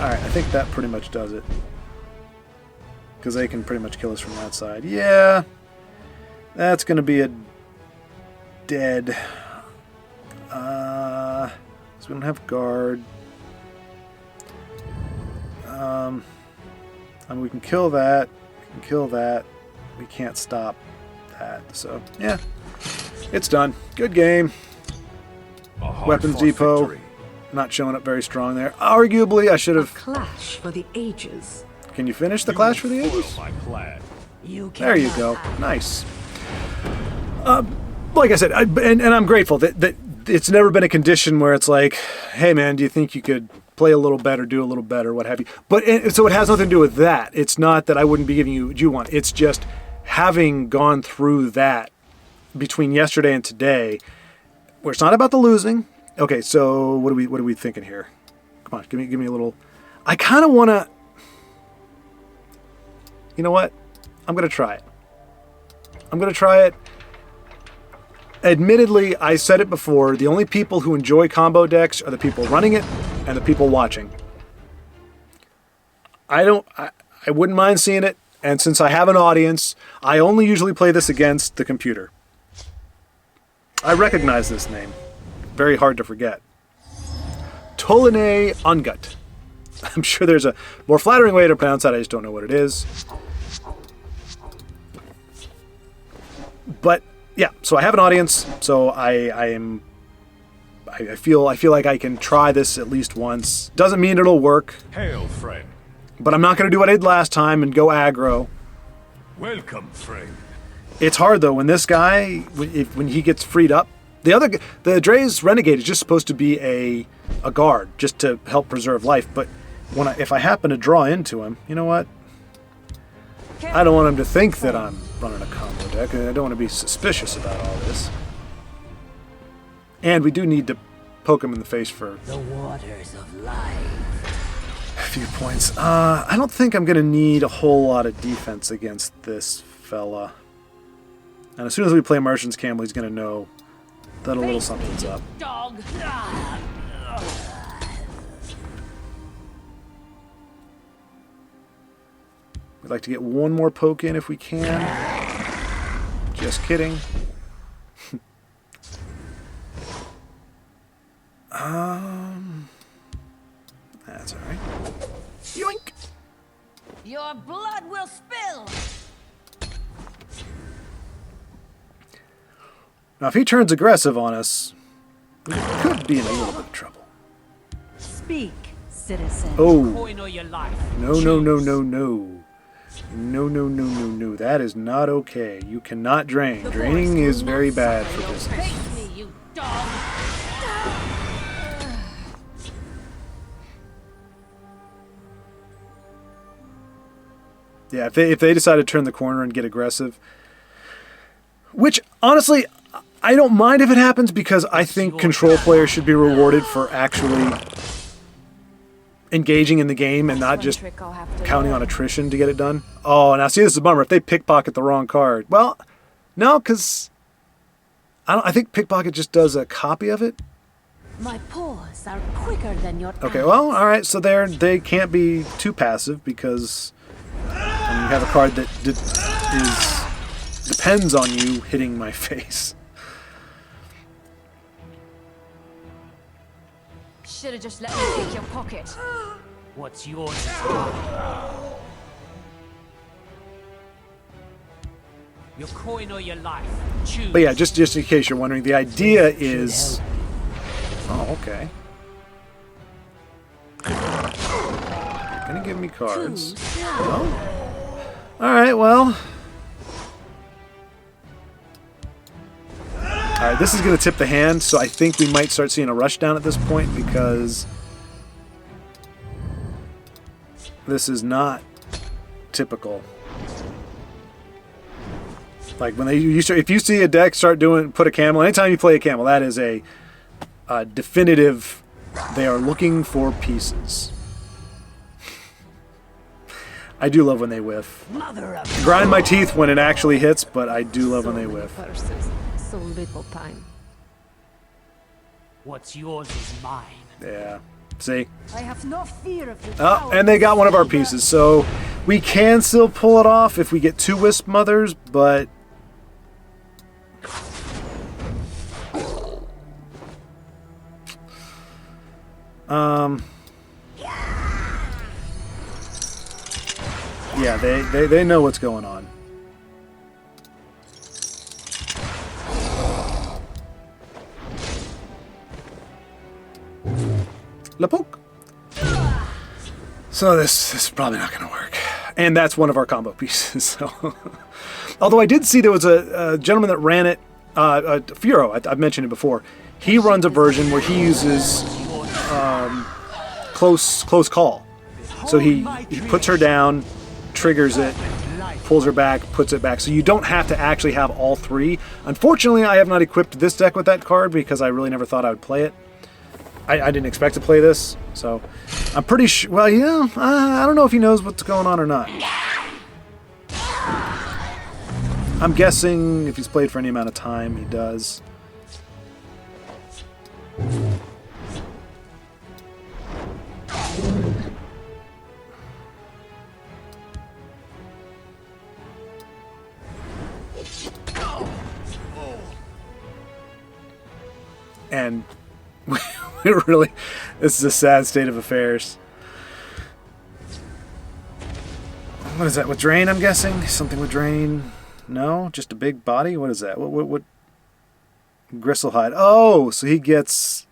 Alright, I think that pretty much does it. Because they can pretty much kill us from that side. Yeah. That's going to be a dead. So we don't have guard. I mean, we can kill that. We can kill that. We can't stop that. So, yeah. It's done. Good game. A hard-fought Weapons Depot. victory. Not showing up very strong there. Arguably, I should have... Clash for the ages. Can you finish the You Clash for will the foil Ages? my plan. You There you cannot go. hide. Nice. Like I said, and I'm grateful that it's never been a condition where it's like, hey man, do you think you could play a little better, do a little better, what have you. But so it has nothing to do with that. It's not that I wouldn't be giving you what you want. It's just having gone through that between yesterday and today, where it's not about the losing. Okay, so what are we thinking here? Come on, give me a little. I kind of want to. You know what? I'm gonna try it. I'm gonna try it. Admittedly, I said it before, the only people who enjoy combo decks are the people running it and the people watching. I wouldn't mind seeing it, and since I have an audience, I only usually play this against the computer. I recognize this name. Very hard to forget. Tolene Ungut. I'm sure there's a more flattering way to pronounce that, I just don't know what it is. But yeah, so I have an audience, so I feel like I can try this at least once. Doesn't mean it'll work, Hail, friend. but I'm not going to do what I did last time and go aggro. Welcome, friend. It's hard though when this guy, when he gets freed up. The Dre's Renegade is just supposed to be a guard, just to help preserve life. But if I happen to draw into him, you know what? I don't want him to think that I'm running a combo deck. I don't want to be suspicious about all this. And we do need to poke him in the face for The waters of life. a few points. I don't think I'm going to need a whole lot of defense against this fella. And as soon as we play Merchant's Camel, he's going to know that a little something's up. Dog. We'd like to get one more poke in if we can. Just kidding. That's alright. Yoink! Your blood will spill. Now, if he turns aggressive on us, we could be in a little bit of trouble. Speak, citizen. Oh, Coin or your life. no, no, no, no, no. No, no, no, no, no. That is not okay. You cannot drain. Draining is very bad for business. Face me, you dog. Yeah, if they decide to turn the corner and get aggressive, which honestly, I don't mind if it happens because I think control players should be rewarded for actually engaging in the game and not just counting on attrition to get it done. Oh, now see, this is a bummer. If they pickpocket the wrong card, well, no, because I think pickpocket just does a copy of it. My paws are quicker than your Okay, well, all right. So they can't be too passive because you have a card that depends on you hitting my face. Should have just let me pick your pocket. What's yours? Your coin or your life? Choose. But yeah, just in case you're wondering, the idea is. Oh, okay. You're gonna give me cards. Oh. All right. Well. All right. This is gonna tip the hand, so I think we might start seeing a rush down at this point because this is not typical. Like when if you see a deck put a camel, anytime you play a camel, that is a definitive. They are looking for pieces. I do love when they whiff. Grind my teeth when it actually hits, but I do love when they whiff. So little time. What's yours is mine. Yeah. See? I have no fear of the Oh, and they got one of our pieces, so we can still pull it off if we get 2 Wisp Mothers, but yeah, they know what's going on. La poke. So this is probably not going to work. And that's one of our combo pieces. So, although I did see there was a gentleman that ran it, Furo, I've mentioned it before. He runs a version where he uses close call. So he puts her down, triggers it, pulls her back, puts it back. So you don't have to actually have all 3. Unfortunately, I have not equipped this deck with that card because I really never thought I would play it. I didn't expect to play this, so I'm pretty sure. Well, yeah, I don't know if he knows what's going on or not. I'm guessing if he's played for any amount of time, he does. And really, this is a sad state of affairs. What is that, with drain, I'm guessing? Something with drain? No? Just a big body? What is that? What? Gristlehide. Oh, so he gets...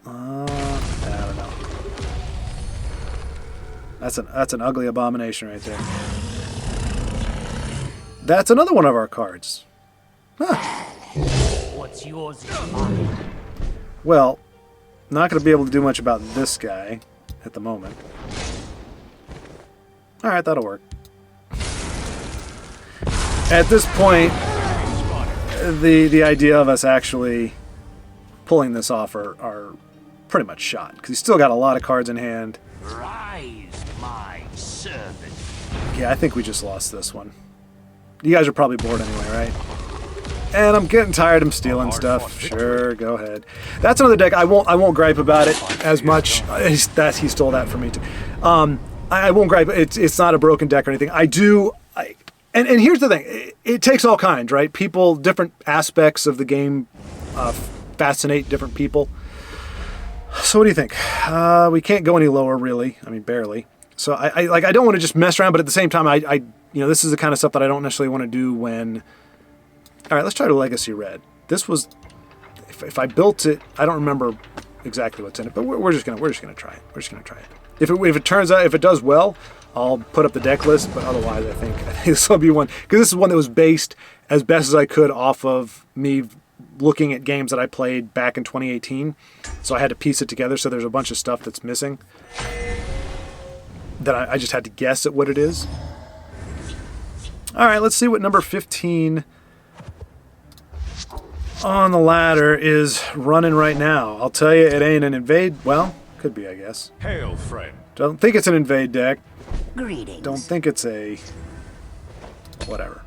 I don't know. That's an ugly abomination right there. That's another one of our cards. Huh. What's yours is mine. Well, not going to be able to do much about this guy at the moment. Alright, that'll work. At this point, the idea of us actually pulling this off are pretty much shot, because he's still got a lot of cards in hand. Rise, my servant. Yeah, I think we just lost this one. You guys are probably bored anyway, right? And I'm getting tired of him stealing stuff. Sure, go ahead. That's another deck. I won't gripe about it as much. He stole that from me too. I won't gripe. It's not a broken deck or anything. And here's the thing. It takes all kinds, right? People, different aspects of the game fascinate different people. So what do you think? We can't go any lower, really. I mean, barely. So I don't want to just mess around, but at the same time, this is the kind of stuff that I don't necessarily want to do when. All right, let's try to Legacy Red. This was, if I built it, I don't remember exactly what's in it, but we're just gonna try it. We're just gonna try it. If it turns out, if it does well, I'll put up the deck list. But otherwise, I think this will be one, because this is one that was based as best as I could off of me looking at games that I played back in 2018. So I had to piece it together. So there's a bunch of stuff that's missing. that I just had to guess at what it is. All right, let's see what number 15 on the ladder is running right now. I'll tell you, it ain't an invade. Well, could be, I guess. Hail, friend. Don't think it's an invade deck. Greetings. Don't think it's a... whatever.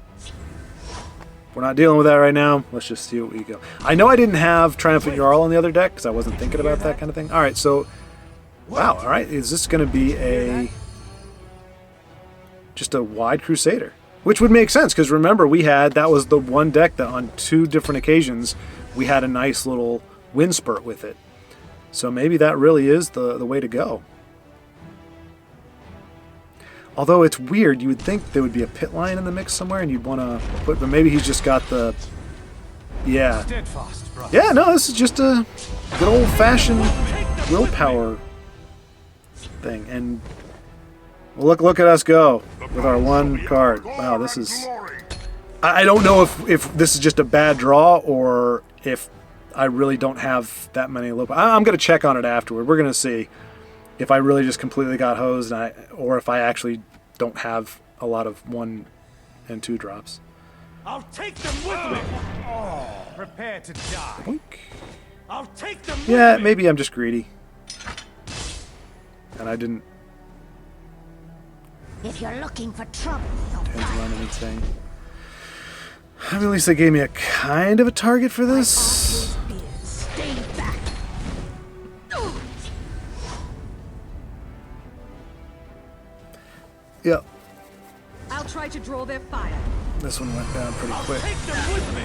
We're not dealing with that right now. Let's just see what we go. I know I didn't have Triumphant Jarl on the other deck because I wasn't thinking about that kind of thing. All right, so... wow, all right. Is this going to be a... just a wide Crusader? Which would make sense, because remember, that was the one deck that on 2 different occasions, we had a nice little wind spurt with it. So maybe that really is the way to go. Although it's weird, you would think there would be a pit line in the mix somewhere, and you'd want to put, but maybe he's just got the, yeah. Steadfast, brother. Yeah, no, this is just a good old-fashioned willpower thing, and look at us go with our one card. Wow, this is... I don't know if this is just a bad draw or if I really don't have that many low... I'm going to check on it afterward. We're going to see if I really just completely got hosed or if I actually don't have a lot of 1 and 2 drops. I'll take them with me. Prepare to die. Boink. I'll take them with Yeah, me. maybe I'm just greedy. And I didn't If you're looking for trouble, you'll tend to find run anything. I mean, at least they gave me a kind of a target for this. Stay back. Yep, I'll try to draw their fire. this one went down pretty quick. Take them with me.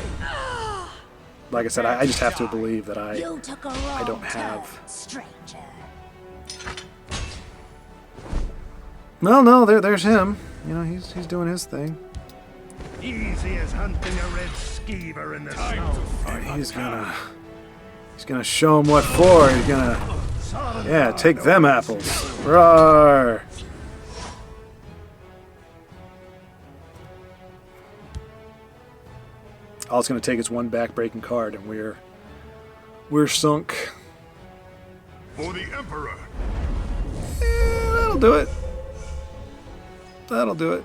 Like I said, I just have to believe that You took a wrong don't turn, have- stranger. Well, no, there's him. You know, he's doing his thing. Easy as hunting a red skeever in the snow. He's gonna show him what for. He's gonna, yeah, take them apples. Roar. All it's gonna take is one back-breaking card, and we're sunk. For the Emperor. That'll do it. That'll do it.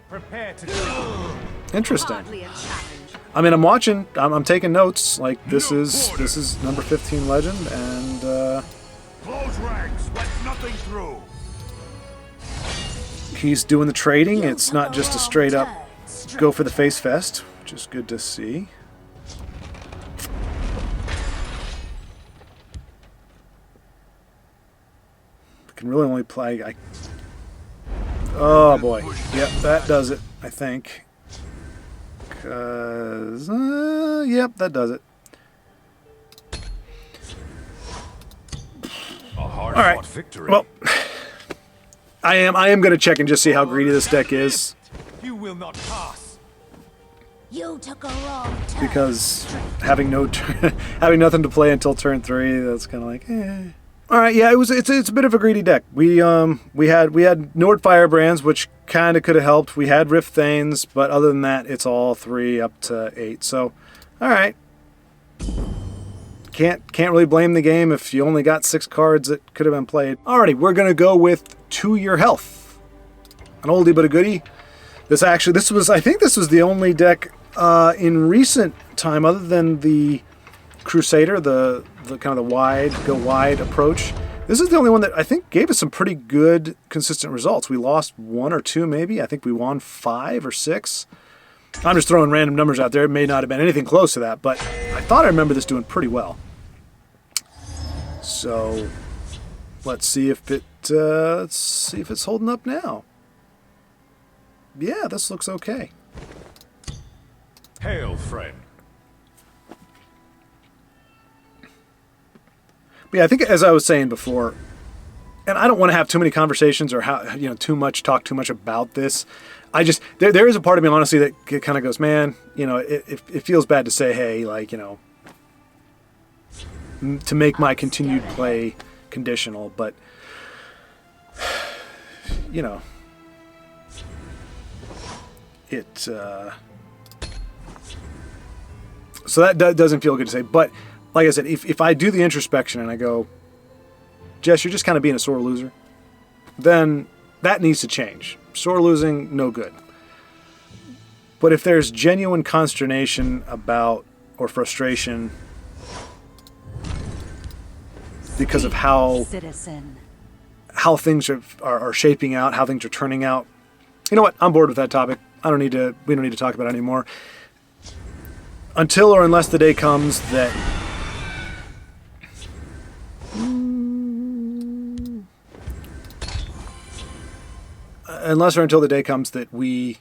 Prepare to die. Interesting. Hardly a challenge. I mean, I'm watching. I'm taking notes. Like this is number 15 legend, and Close ranks. Let nothing through. he's doing the trading. You It's took not a just a wrong straight up turn, go for the face fest, which is good to see. I can really only play. Oh boy, yep, that does it. I think. Cause yep, that does it. A hard All right. fought victory. Well, I am going to check and just see how greedy this deck is, You will not pass. You took a wrong turn. because having having nothing to play until turn 3, that's kind of like, eh. All right, yeah, it's a bit of a greedy deck. We had Nord Firebrands, which kind of could have helped. We had Rift Thanes, but other than that, it's all 3 up to 8. So, all right, can't really blame the game if you only got 6 cards that could have been played. Alrighty, we're gonna go with To Your Health, an oldie but a goodie. I think this was the only deck in recent time, other than the Crusader, the kind of the go wide approach. This is the only one that I think gave us some pretty good consistent results. We lost 1 or 2 maybe. I think we won 5 or 6. I'm just throwing random numbers out there. It may not have been anything close to that, but I thought I remember this doing pretty well. So let's see if it's holding up now. Yeah, this looks okay. Hail, friend. But yeah, I think as I was saying before, and I don't want to have too many conversations or talk too much about this. I just there is a part of me honestly that kind of goes, man, it feels bad to say, hey, like, to make my continued play conditional, but it so that doesn't feel good to say. But like I said, if I do the introspection and I go, Jess, you're just kind of being a sore loser, then that needs to change. Sore losing, no good. But if there's genuine consternation about, or frustration because of how Citizen. things are shaping out, how things are turning out, you know what? I'm bored with that topic. We don't need to talk about it anymore. Until or unless the day comes that until the day comes that we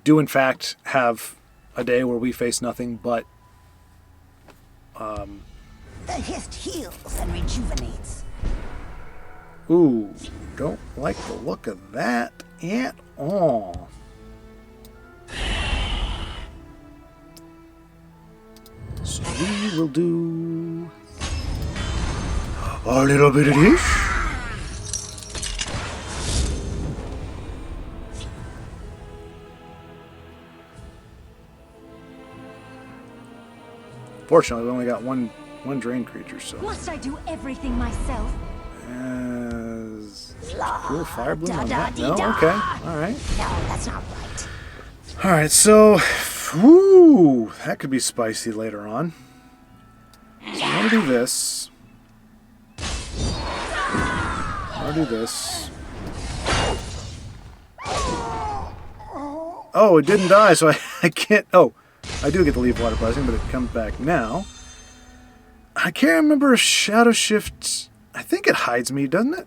do in fact have a day where we face nothing but The hist heals and rejuvenates. ooh, don't like the look of that at all. So we will do a little bit of this. Fortunately, we only got one drain creature, so. Must I do everything myself? As cool fire bloom on that? No, okay, all right. No, that's not right. All right, so, whoo, that could be spicy later on. So I'm gonna do this. I'm gonna do this. Oh, it didn't die, so I can't. Oh, I do get the Leaf Water Blessing, but it comes back now. I can't remember if Shadow Shift. I think it hides me, doesn't it?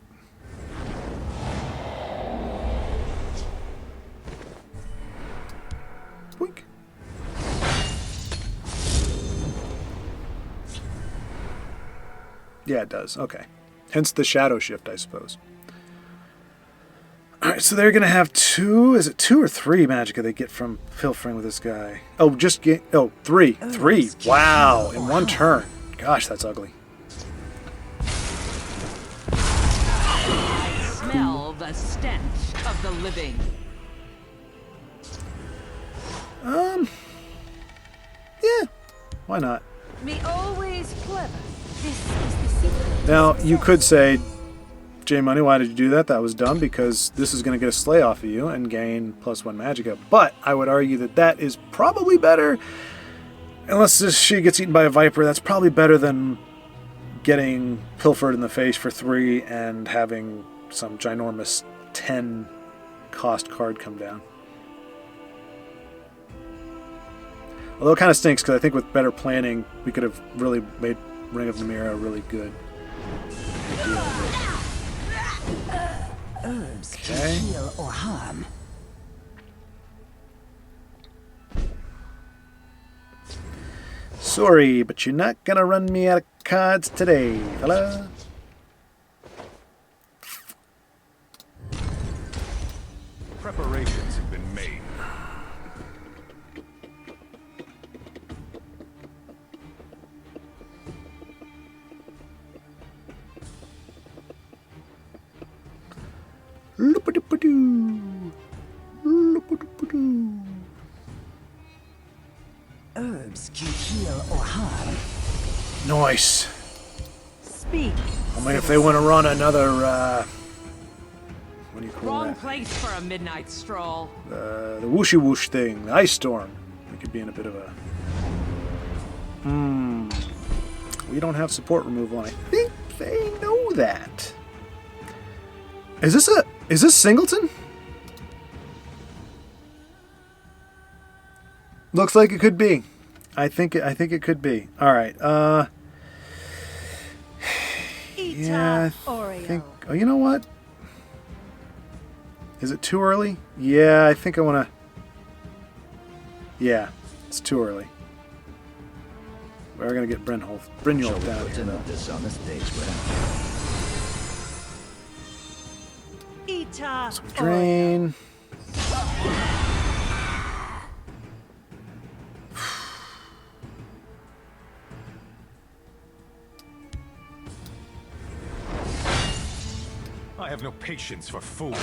Boink. Yeah, it does. Okay. Hence the Shadow Shift, I suppose. Alright, so they're going to have two... Is it 2 or 3 magicka they get from pilfering with this guy? Oh, just get... Oh, 3. 3. Wow, in one turn. Gosh, that's ugly. Smell the stench of the living. Yeah. Why not? Me always clever. This is the secret. Now, you could say, J Money, why did you do that? That was dumb because this is going to get a slay off of you and gain +1 magicka. But I would argue that that is probably better, unless she gets eaten by a viper, that's probably better than getting pilfered in the face for 3 and having some ginormous 10 cost card come down. Although it kind of stinks because I think with better planning, we could have really made Ring of Namira really good. Herbs Okay. can heal or harm. Sorry, but you're not gonna run me out of cards today, fella. Preparations have been made. Loop-a-doop-a-doo. Loop-a-doop-a-doo. Herbs can heal or harm. Nice. Speak. I mean, if they want to run another, what do you call Wrong that? place for a midnight stroll. The whooshy whoosh thing, the ice storm. We could be in a bit of a. We don't have support removal, and I think they know that. Is this Singleton? Looks like it could be. I think it could be. All right. Yeah, I think. Oh, you know what? Is it too early? Yeah, I think I want to. Yeah, it's too early. We're gonna get Brynjolf down here. Though. This on the stage, Ita. So we drain. I have no patience for fools.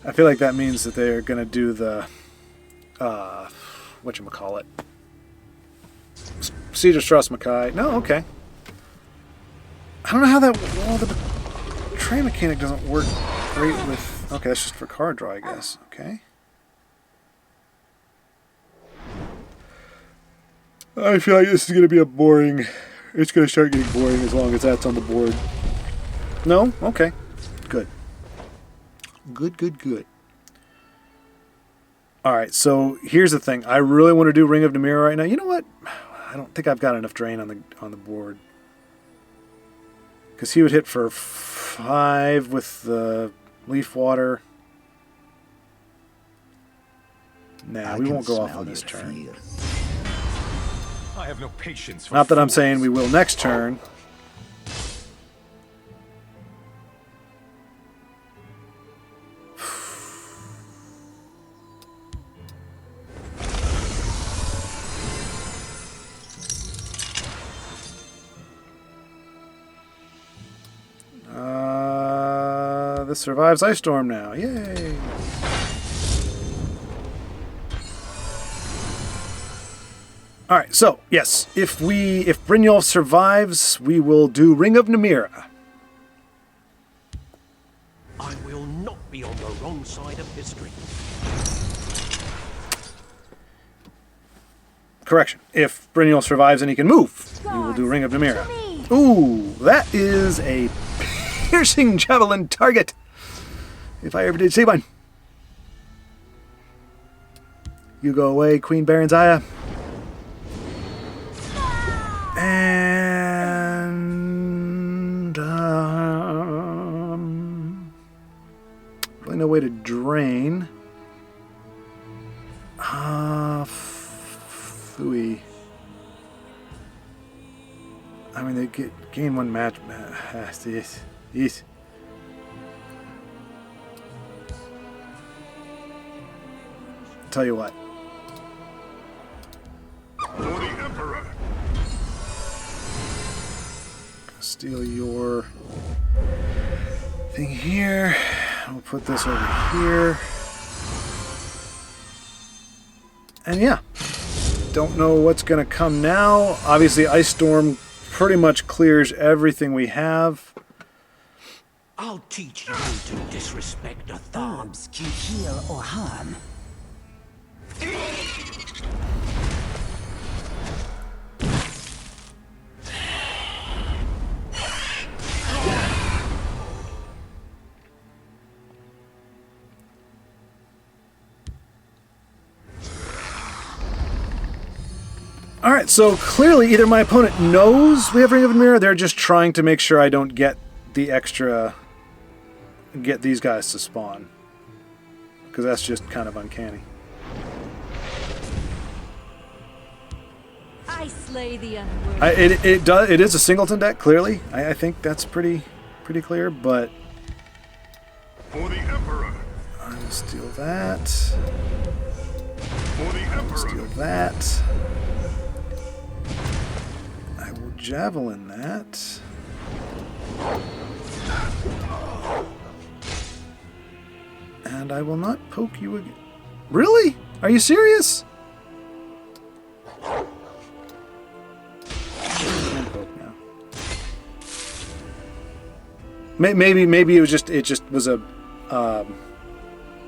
I feel like that means that they're gonna do the whatchamacallit. Siege of Strauss Mackay. No, okay. I don't know how that... Well, the betray mechanic doesn't work great with... Okay, that's just for card draw, I guess. Okay. I feel like this is going to be a boring... It's going to start getting boring as long as that's on the board. No? Okay. Good. Good. Alright, so here's the thing. I really want to do Ring of Namira right now. You know what? I don't think I've got enough drain on the board. Because he would hit for 5 with the Leaf Water. Nah, we won't go off on this turn. I have no patience for Not that I'm fools. saying we will next turn. This survives Ice Storm now. Yay! Alright, so, yes, if Brynjolf survives, we will do Ring of Namira. I will not be on the wrong side of history. Correction. If Brynjolf survives and he can move, we will do Ring of Namira. Ooh, that is a piercing javelin target. If I ever did see one. You go away, Queen Baron Zaya. And really no way to drain. Phooey. I mean, they gain one match. Yes. Tell you what. For the Emperor. Steal your thing here. We'll put this over here. And yeah. Don't know what's going to come now. Obviously, Ice Storm pretty much clears everything we have. I'll teach you to disrespect a thorn. Herbs can heal or harm. Alright, so clearly either my opponent knows we have Ring of Namira, they're just trying to make sure I don't get the extra... get these guys to spawn. Because that's just kind of uncanny. I slay the unworthy. It is a singleton deck, clearly. I think that's pretty clear, but... For the Emperor. I will steal that. For the Emperor. Steal that. I will javelin that. And I will not poke you again. Really? Are you serious? Can't poke now. Maybe it was just was a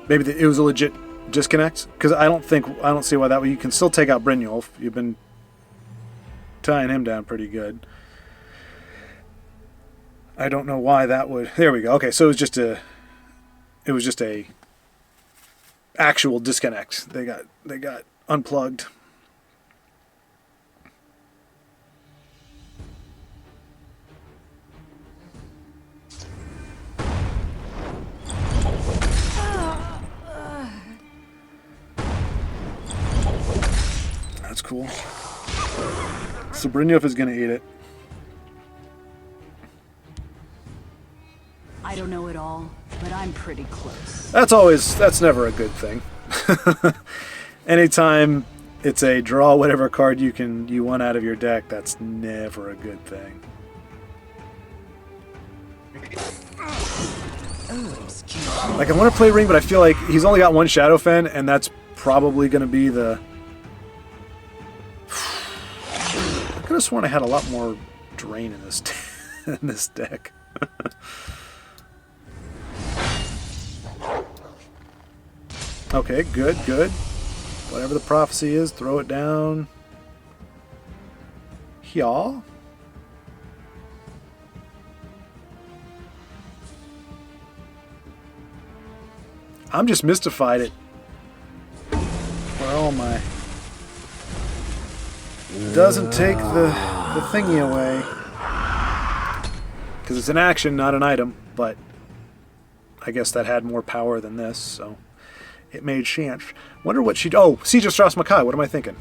maybe it was a legit disconnect, because I don't see why that would. You can still take out Brynjolf. You've been tying him down pretty good. I don't know why that would. There we go. Okay, so it was just a actual disconnect. They got unplugged. That's cool. So Brynjolf is going to eat it. I don't know it all, but I'm pretty close. That's never a good thing. Anytime it's a draw whatever card you want out of your deck, that's never a good thing. Like, I want to play Ring, but I feel like he's only got one Shadowfen, and that's probably going to be the... I could have sworn I had a lot more drain in this. in this deck. Okay, good, good. Whatever the prophecy is, throw it down. Y'all. I'm just mystified at where all my doesn't take the thingy away, because it's an action, not an item. But I guess that had more power than this, so it made chance. Wonder what she'd. Oh, Siege of Strauss Mackay. What am I thinking?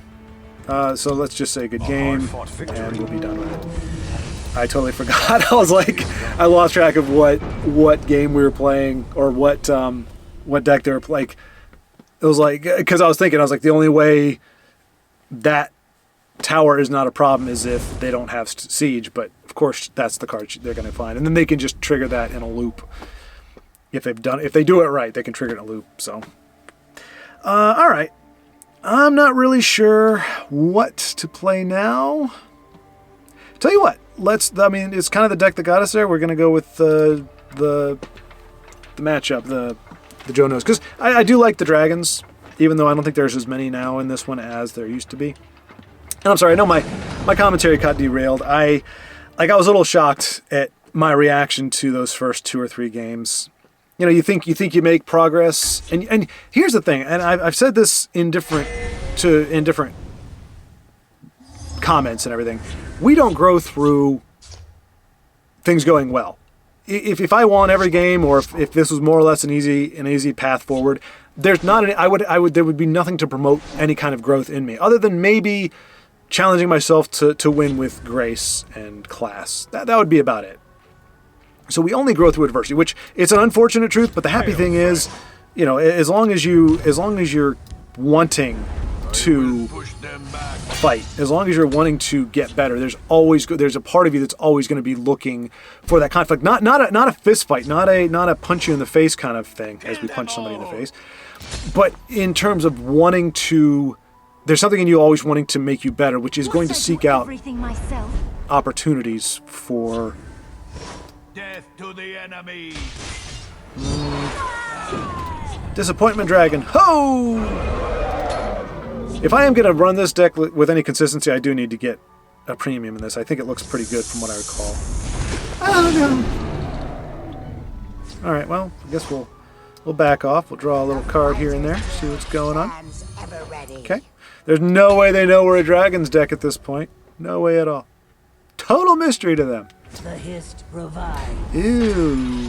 So let's just say good game, and we'll be done with it. I totally forgot. I was like, I lost track of what game we were playing, or what deck they were playing. It was like, because I was like, the only way that tower is not a problem is if they don't have siege. But of course, that's the card they're going to find, and then they can just trigger that in a loop. If they do it right, they can trigger it in a loop. So, all right. I'm not really sure what to play now. Tell you what, I mean, it's kind of the deck that got us there. We're going to go with the matchup, the Joe knows. Because I do like the dragons, even though I don't think there's as many now in this one as there used to be. And I'm sorry, I know my commentary got derailed. I was a little shocked at my reaction to those first 2 or 3 games. You know, you think you make progress, and here's the thing, and I've said this in different comments and everything. We don't grow through things going well. If I won every game, or if this was more or less an easy path forward, there would be nothing to promote any kind of growth in me, other than maybe challenging myself to win with grace and class. That would be about it. So we only grow through adversity, which it's an unfortunate truth, but the happy thing is, you know, as long as you're wanting to fight, as long as you're wanting to get better, there's a part of you that's always going to be looking for that conflict. Not a fist fight, not a punch you in the face kind of thing, as we punch somebody in the face, but in terms of wanting to. There's something in you always wanting to make you better, which is going to seek out opportunities for. Death to the enemy. Disappointment Dragon. Ho! If I am going to run this deck with any consistency, I do need to get a premium in this. I think it looks pretty good from what I recall. Oh no! All right, well, I guess we'll back off. We'll draw a little card here and there, see what's going on. Okay. There's no way they know we're a Dragon's deck at this point. No way at all. Total mystery to them. The hist provides. Ew.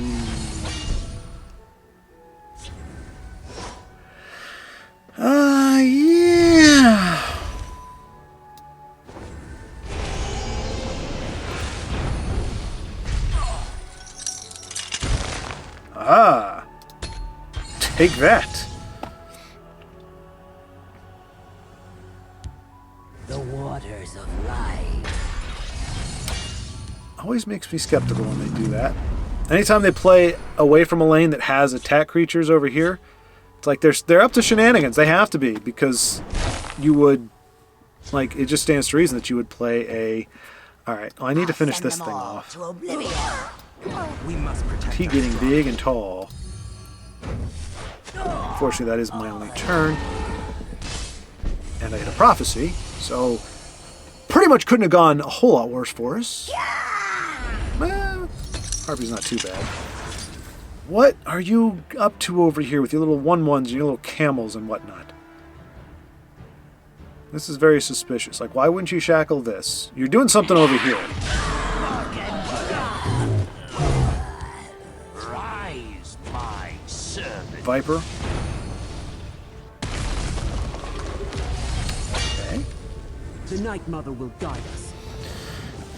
Yeah. Ah. Take that. The waters of life. Always makes me skeptical when they do that. Anytime they play away from a lane that has attack creatures over here, it's like they're up to shenanigans. They have to be, because you would, like, it just stands to reason that you would play a. All right, well, I need to finish this thing off. We must protect. He getting big and tall. Unfortunately, that is my only turn, and I hit a prophecy, so pretty much couldn't have gone a whole lot worse for us. Well, Harpy's not too bad. What are you up to over here with your little 1/1s and your little camels and whatnot? This is very suspicious. Like, why wouldn't you shackle this? You're doing something over here. Rise, my servant. Viper. Okay. The Night Mother will guide us.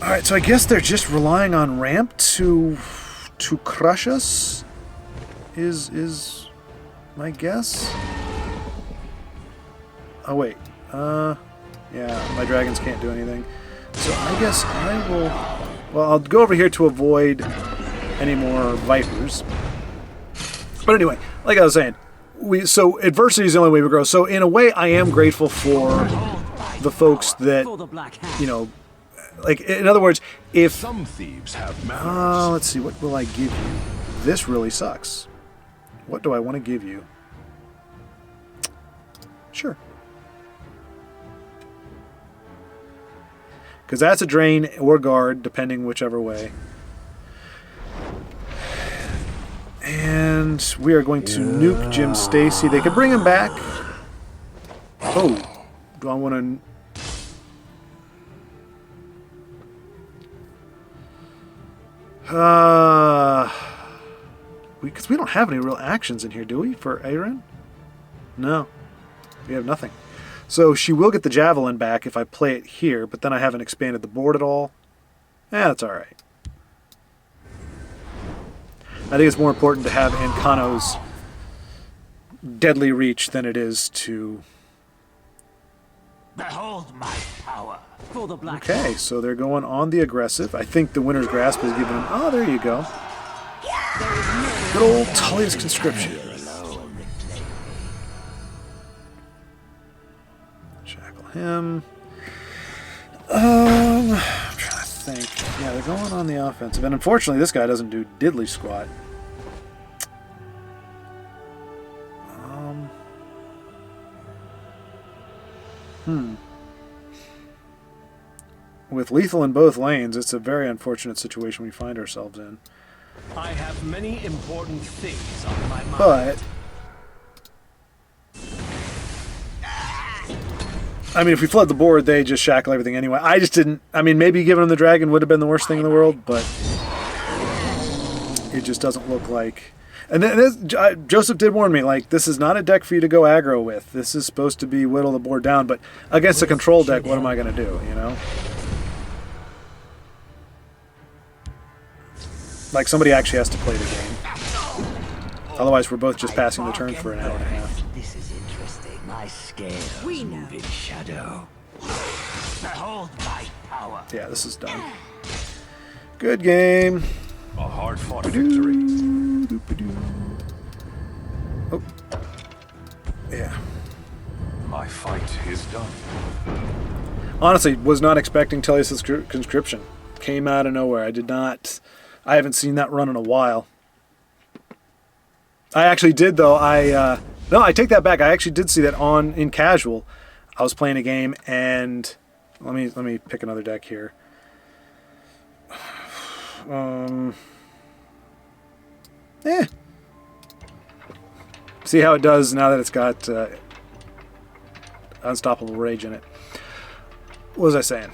Alright, so I guess they're just relying on ramp to crush us? Is my guess? Oh wait. Yeah, my dragons can't do anything. So I guess I will. Well, I'll go over here to avoid any more vipers. But anyway, like I was saying, so adversity is the only way we grow. So in a way, I am grateful for the folks that, you know, Like, in other words, if... Some thieves have manners. let's see, what will I give you? This really sucks. What do I want to give you? Sure. Because that's a drain or guard, depending whichever way. And we are going to nuke Jim Stacy. They could bring him back. Oh, do I want to... Because we don't have any real actions in here, do we, for Aaron? No, we have nothing. So she will get the javelin back if I play it here, but then I haven't expanded the board at all. That's all right. I think it's more important to have Ancano's deadly reach than it is to... Behold my power. For the black. Okay, so they're going on the aggressive. I think the winner's grasp is giving them... Oh, there you go. Good old Tully's conscription. Shackle him. I'm trying to think. Yeah, they're going on the offensive. And unfortunately, this guy doesn't do diddly squat. With lethal in both lanes, it's a very unfortunate situation we find ourselves in. I have many important things on my mind. But I mean, if we flood the board, they just shackle everything anyway. I just didn't... I mean, maybe giving them the dragon would have been the worst thing in the world, but it just doesn't look like... And then this, Joseph did warn me, like, this is not a deck for you to go aggro with. This is supposed to be whittle the board down, but against a control deck, what am I going to do, you know? Like, somebody actually has to play the game. Otherwise, we're both just passing the turn for an hour and a half. This is interesting. My scales We know. move in shadow. Behold my power. Yeah, this is done. Good game. A hard-fought victory. Oh. Yeah. My fight is done. Honestly, was not expecting Tully's conscription. Came out of nowhere. I haven't seen that run in a while. I actually did, though. No, I take that back. I actually did see that in casual. I was playing a game, and let me pick another deck here. See how it does now that it's got Unstoppable Rage in it. What was I saying?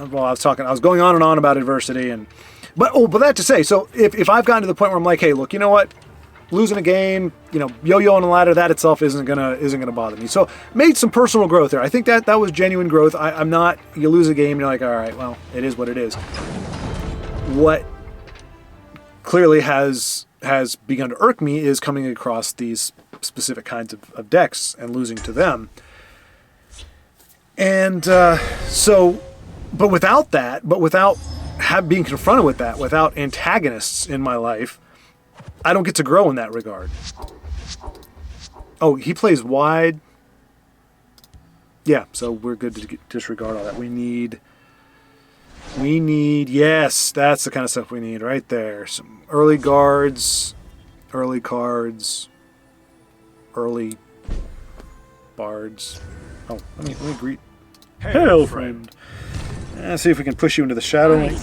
Well, I was going on and on about adversity, but that to say, so if I've gotten to the point where I'm like, hey, look, you know what? Losing a game, yo-yoing a ladder, that itself isn't gonna bother me. So made some personal growth there. I think that was genuine growth. I'm not. You lose a game, you're like, all right, well, it is what it is. What clearly has begun to irk me is coming across these specific kinds of decks and losing to them. And but without being confronted with that, without antagonists in my life, I don't get to grow in that regard. Oh, he plays wide. Yeah, so we're good to disregard all that. We need, yes, that's the kind of stuff we need right there. Some early guards, early cards, early bards. Oh, let me greet. Hail, friend. See if we can push you into the shadow lane.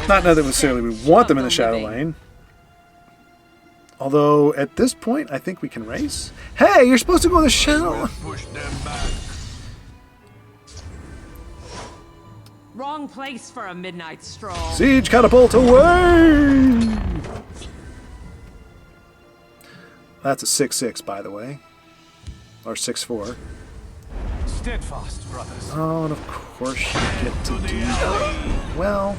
Not necessarily we want them in the shadow lane. Although, at this point, I think we can race. Hey, you're supposed to go in the shadow. Push them back. Wrong place for a midnight stroll. Siege catapult away! That's a 6-6, by the way. Or 6-4. Steadfast, brothers. Oh, and of course you get to do that. Well...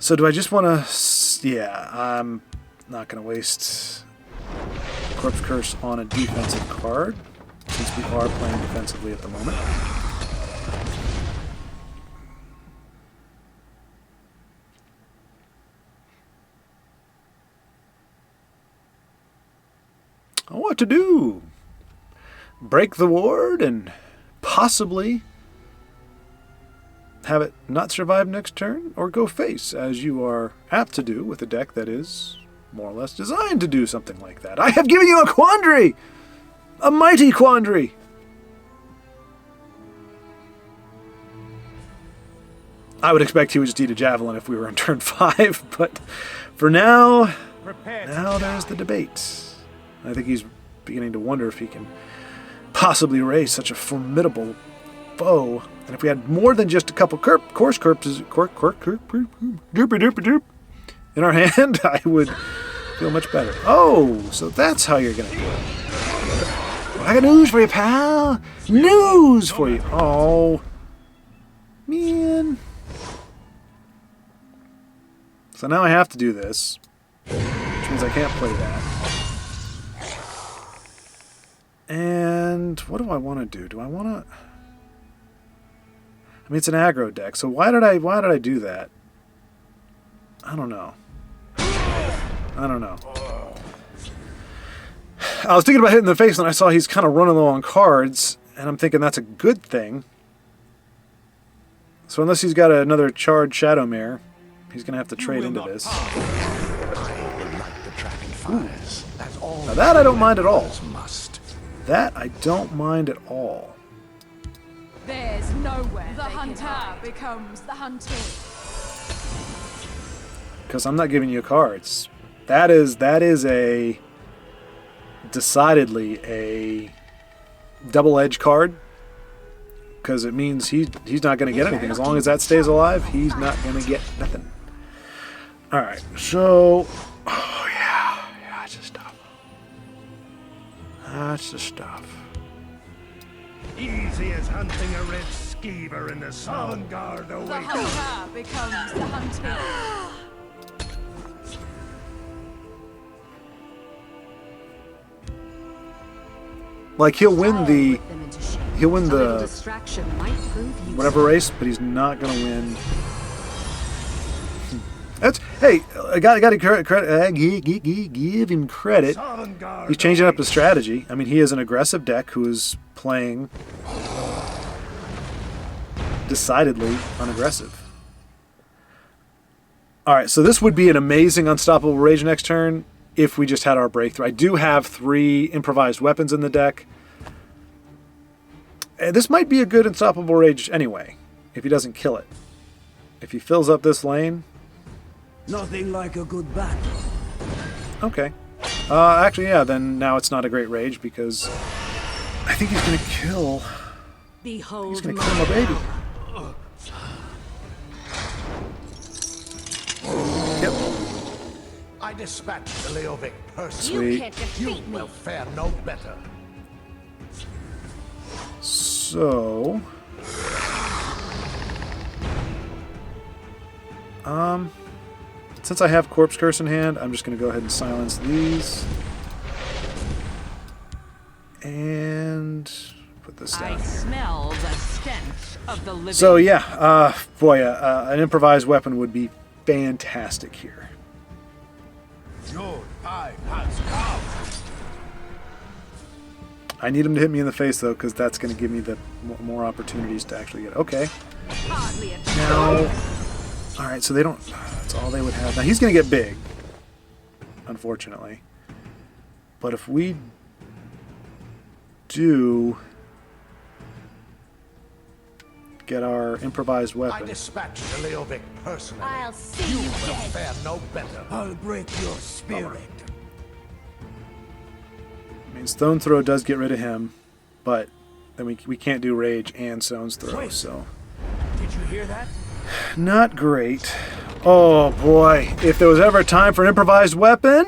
So do I just want to... Yeah, I'm not going to waste Corpse Curse on a defensive card, since we are playing defensively at the moment. What to do? break the ward and possibly have it not survive next turn, or go face, as you are apt to do with a deck that is more or less designed to do something like that. I have given you a quandary! A mighty quandary! I would expect he would just eat a javelin if we were on turn 5, but for now, there's the debate. I think he's beginning to wonder if he can possibly raise such a formidable foe. And if we had more than just a couple course corpses in our hand, I would feel much better. Oh, so that's how you're going to do it. I got news for you, pal. News for you. Oh, man. So now I have to do this, which means I can't play that. And what do I want to do? Do I want to... I mean, it's an aggro deck, so why did I do that? I don't know. I was thinking about hitting the face, and I saw he's kind of running low on cards, and I'm thinking that's a good thing. So unless he's got another charged Shadowmare, he's going to have to trade into this. Now that I don't mind at all. That I don't mind at all. There's nowhere the hunter becomes the hunted. Because I'm not giving you cards. That is a decidedly a double-edged card. Because it means he's not going to get anything. As long as that stays alive, he's not going to get nothing. Alright, so... Oh, yeah, that's the stuff. That's the stuff. Easy as hunting a red skeever in the Sovngarde The awaits. hunter becomes the hunted. Like, he'll win the Distraction might prove useful. whatever race, but he's not going to win. That's, hey, I got to give him credit. He's changing up his strategy. I mean, he is an aggressive deck who is playing decidedly unaggressive. All right, so this would be an amazing unstoppable rage next turn if we just had our breakthrough. I do have 3 improvised weapons in the deck. This might be a good unstoppable rage anyway, if he doesn't kill it. If he fills up this lane... Nothing like a good battle. Okay. Actually, yeah, then now it's not a great rage because I think he's going to kill... Behold, He's going to kill my baby. Yep. I dispatched the Leovic Sweet. personally. can't You defeat me. will fare no better. So... Since I have Corpse Curse in hand, I'm just going to go ahead and silence these. And put this down I here. smell the stench of the living. So yeah, boy, an improvised weapon would be fantastic here. Your time has come. I need him to hit me in the face though, because that's going to give me the more opportunities to actually get. Okay. Hardly a Now, all right. So they don't. That's all they would have. Now he's going to get big, unfortunately. But if we do get our improvised I weapon, dispatched the Leovic personally. I'll see You you will dead. fare no better. I'll break your spirit. I mean, Stone Throw does get rid of him, but then we can't do Rage and Stone's Throw, so Did you hear that? not great. Oh boy, if there was ever a time for an improvised weapon,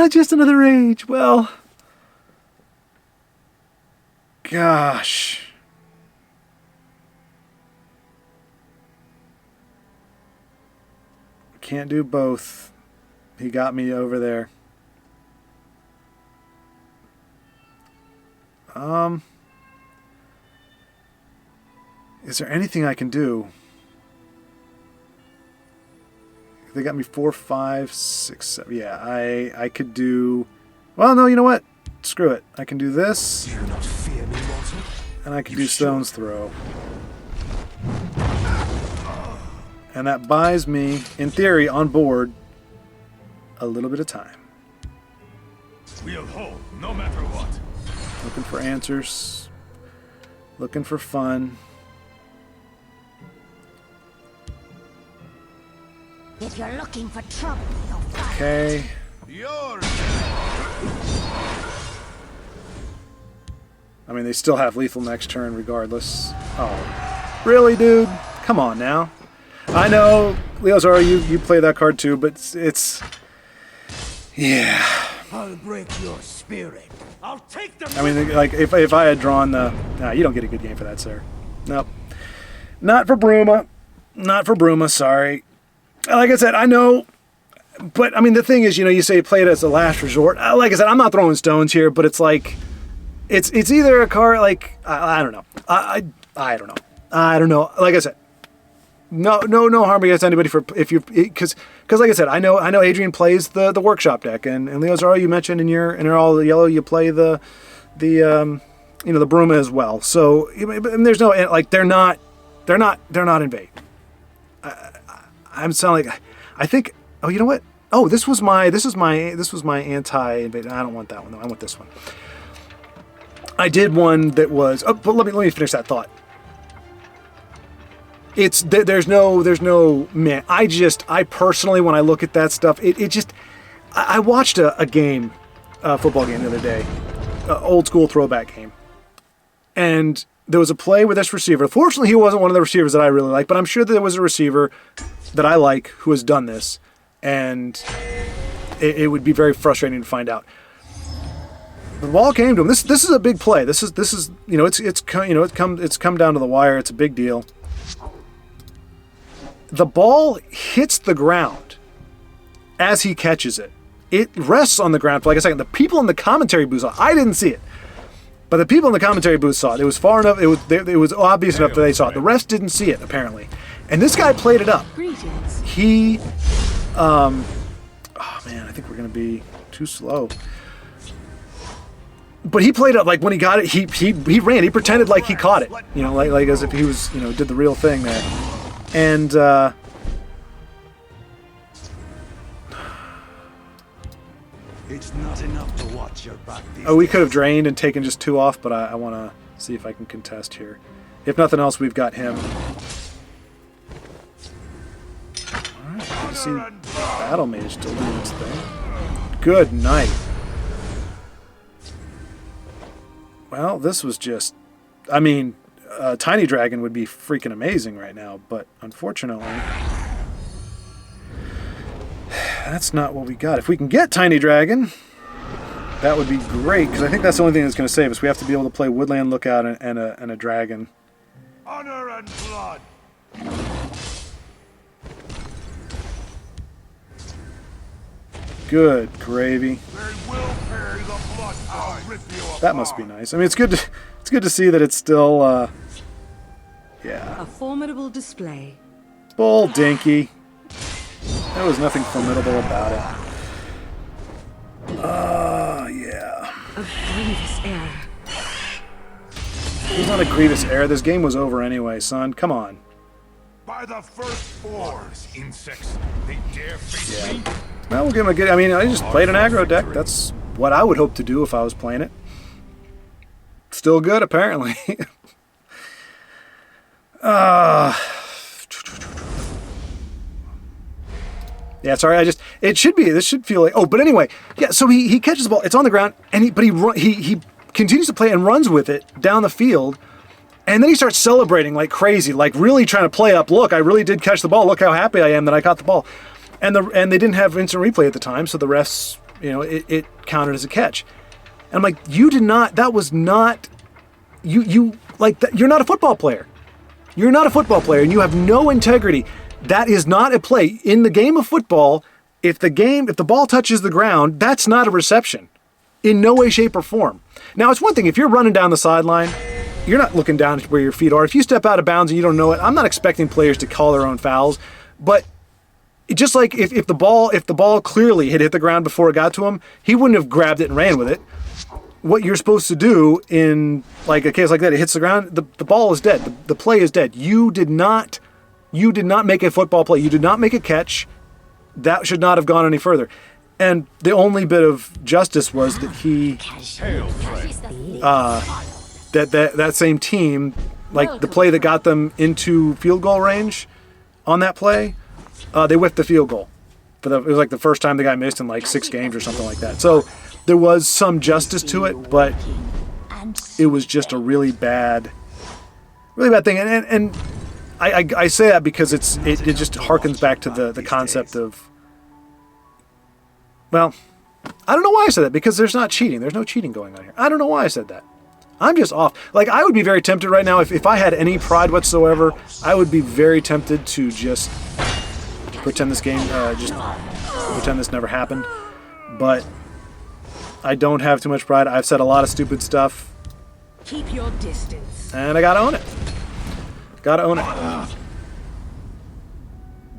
just another Rage. Well, gosh. Can't do both. He got me over there. Is there anything I can do? They got me 4, 5, 6, 7. Yeah, I could do... Well, no, you know what? screw it. I can do this, Do you not fear me, mortal? and I can do stone's throw. And that buys me, in theory, on board, a little bit of time. We'll hold, no matter what. Looking for answers. Looking for fun. If you're looking for trouble, you'll find Okay. Yours. I mean, they still have lethal next turn regardless. Oh. Really, dude? Come on now. I know, Zara, you play that card too, but it's... Yeah. I'll break your spirit. I'll take them. I mean, like, if I had drawn the... Nah, you don't get a good game for that, sir. Nope. Not for Bruma. Not for Bruma, sorry. Like I said, I know... But, I mean, the thing is, you say play it as a last resort. Like I said, I'm not throwing stones here, but it's like... It's either a card, like... I don't know. I don't know. I don't know. Like I said, no harm against anybody for if you because like I said, I know Adrian plays the workshop deck, and Leo Zaro, you mentioned in your all the yellow you play the Bruma as well. So and there's no like they're not invade. I'm sounding like I think you know what? Oh, this was my anti-invade. I don't want that one though. I want this one. I did one that was. Oh, but let me finish that thought. It's there's no man. I personally, when I look at that stuff, it just. I watched a football game the other day, old school throwback game, and there was a play with this receiver. Fortunately, he wasn't one of the receivers that I really like, but I'm sure there was a receiver that I like who has done this, and it would be very frustrating to find out. The ball came to him. This is a big play. This is it's come down to the wire. It's a big deal. The ball hits the ground as he catches it. It rests on the ground for like a second. The people in the commentary booth saw it. I didn't see it, but the people in the commentary booth saw it. It was far enough. It was obvious enough that they saw it. The refs didn't see it apparently, and this guy played it up. Greetings. He, oh man, I think we're gonna be too slow. But he played up like when he got it. He ran. He pretended like he caught it. Like as if he was did the real thing there. And It's not enough to watch your back. we could have drained and taken just 2 off, but I want to see if I can contest here. If nothing else, we've got him. All right, you see Battle Mage still doing its thing. Good night. Well, this was just... I mean... Tiny Dragon would be freaking amazing right now, but unfortunately, that's not what we got. If we can get Tiny Dragon, that would be great, because I think that's the only thing that's going to save us. We have to be able to play Woodland Lookout and a Dragon. Honor and blood. Good gravy. They will pay the blood. I'll rip you apart. That must be nice. I mean, it's good to see that it's still, yeah. A formidable display. Bull dinky. There was nothing formidable about it. Yeah. A grievous error. It was not a grievous error. This game was over anyway, son. Come on. By the first boars, insects, they dare face me. Well, we'll give him a good... I mean, I just played an aggro deck. That's what I would hope to do if I was playing it. Still good, apparently. Yeah, sorry, it should be, this should feel like, but anyway, yeah, so he catches the ball, it's on the ground, and he continues to play and runs with it down the field, and then he starts celebrating like crazy, like really trying to play up, look, I really did catch the ball, look how happy I am that I caught the ball. And they didn't have instant replay at the time, so the refs, it counted as a catch. And I'm like, you did not, that was not, you're not a football player. You're not a football player, and you have no integrity. That is not a play. In the game of football, if the ball touches the ground, that's not a reception. In no way, shape, or form. Now, it's one thing, if you're running down the sideline, you're not looking down at where your feet are. If you step out of bounds and you don't know it, I'm not expecting players to call their own fouls, but just like if the ball clearly had hit the ground before it got to him, he wouldn't have grabbed it and ran with it. what you're supposed to do in like a case like that. It hits the ground, the ball is dead. The play is dead. You did not make a football play. You did not make a catch. That should not have gone any further. And the only bit of justice was that that same team, like the play that got them into field goal range on that play, they whiffed the field goal. It was like the first time the guy missed in like 6 games or something like that. So there was some justice to it, but it was just a really bad thing. And I say that because it just harkens back to the concept of, well, I don't know why I said that, because there's not cheating. There's no cheating going on here. I don't know why I said that. I'm just off. Like, I would be very tempted right now, if I had any pride whatsoever, I would be very tempted to just pretend this game, just pretend this never happened. But I don't have too much pride. I've said a lot of stupid stuff. Keep your distance. And I gotta own it. Gotta own it.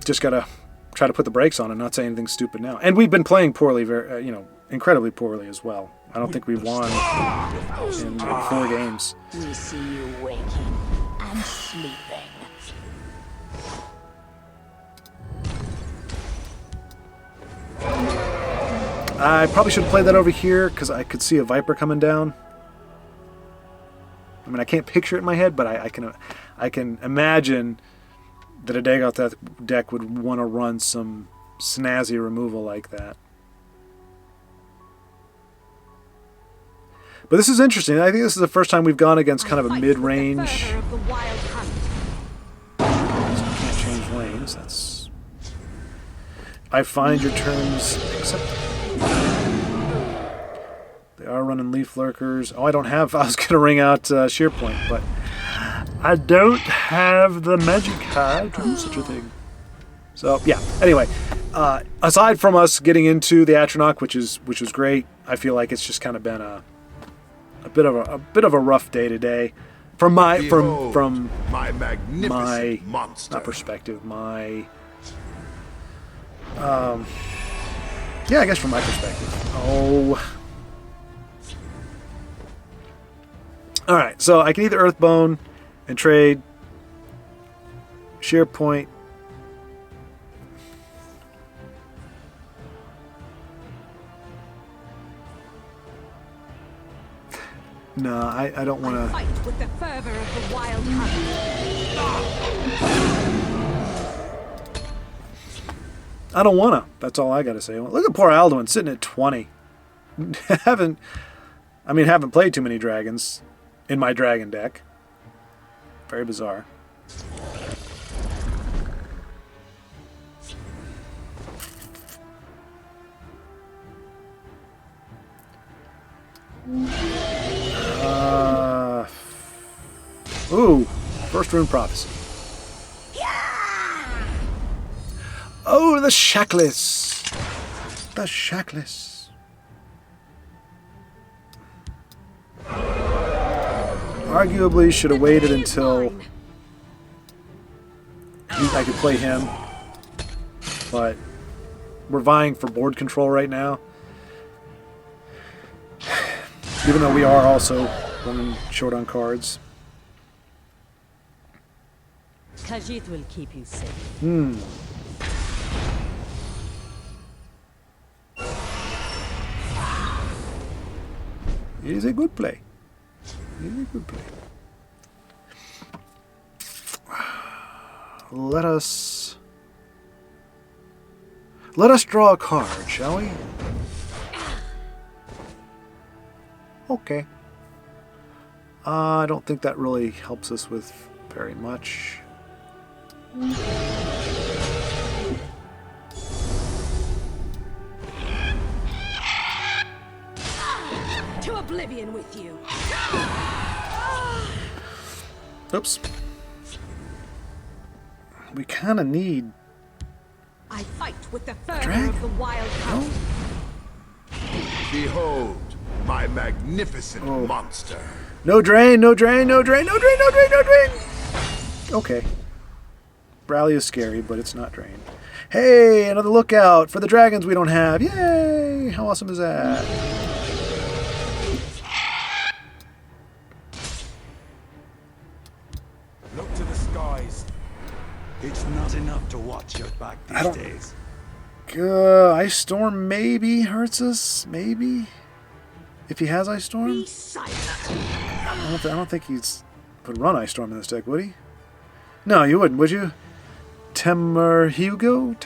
Just gotta try to put the brakes on and not say anything stupid now. And we've been playing poorly, very, incredibly poorly as well. I don't think we've won in 4 games. We see you waking and sleeping. I probably should have played that over here because I could see a Viper coming down. I mean, I can't picture it in my head, but I can imagine that a Dagoth deck would want to run some snazzy removal like that. But this is interesting. I think this is the first time we've gone against kind of a mid-range. So can't change lanes. That's. I find your turns acceptable. They are running Leaf Lurkers. Oh, I don't have. I was going to ring out Sheer Point, but I don't have the magic card to do such a thing. So yeah. Anyway, aside from us getting into the Atronach, which was great, I feel like it's just kind of been a bit of a rough day today, from my magnificent monster. not perspective, my yeah, I guess from my perspective. Oh, all right. So I can either Earthbone and trade Sheer Point. No, I don't want to. Fight with the fervor of the wild hunt. I don't want to. That's all I got to say. Look at poor Alduin sitting at 20. haven't played too many dragons in my dragon deck. Very bizarre. Ooh, first rune prophecy. Oh, the Shackless. The Shackless. Arguably should have waited until I could play him, but we're vying for board control right now. Even though we are also running short on cards. Khajiit will keep you safe. It is a good play. It is a good play. Let us draw a card, shall we? Okay. I don't think that really helps us with very much. To oblivion with you. Oops. We kind of need. I fight with the fervor of the wild hunt. Behold, my magnificent monster. No drain, no drain, no drain, no drain, no drain, no drain. Okay. Rally is scary, but it's not drain. Hey, another lookout for the dragons we don't have. Yay! How awesome is that? these days. Ice Storm maybe hurts us. Maybe. If he has Ice Storm? Be silent. I don't think he's would run Ice Storm in this deck, would he? No, you wouldn't, would you? Tamara Hugo? Watch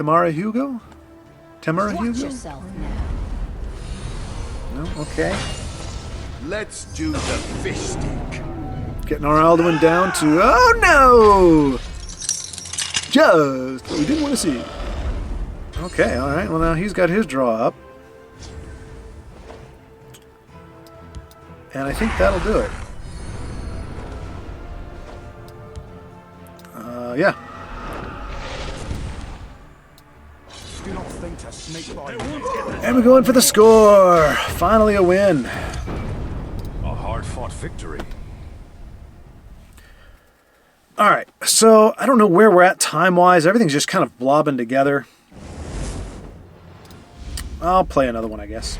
yourself now. No? Okay. Let's do the fisting. Getting our Alduin down to... Oh, no! Just what we didn't want to see. Okay, alright. Well, now he's got his draw up. And I think that'll do it. Yeah. You don't think to snake by me. And we're going for the score! Finally a win. A hard-fought victory. Alright, so I don't know where we're at time-wise. Everything's just kind of blobbing together. I'll play another one, I guess.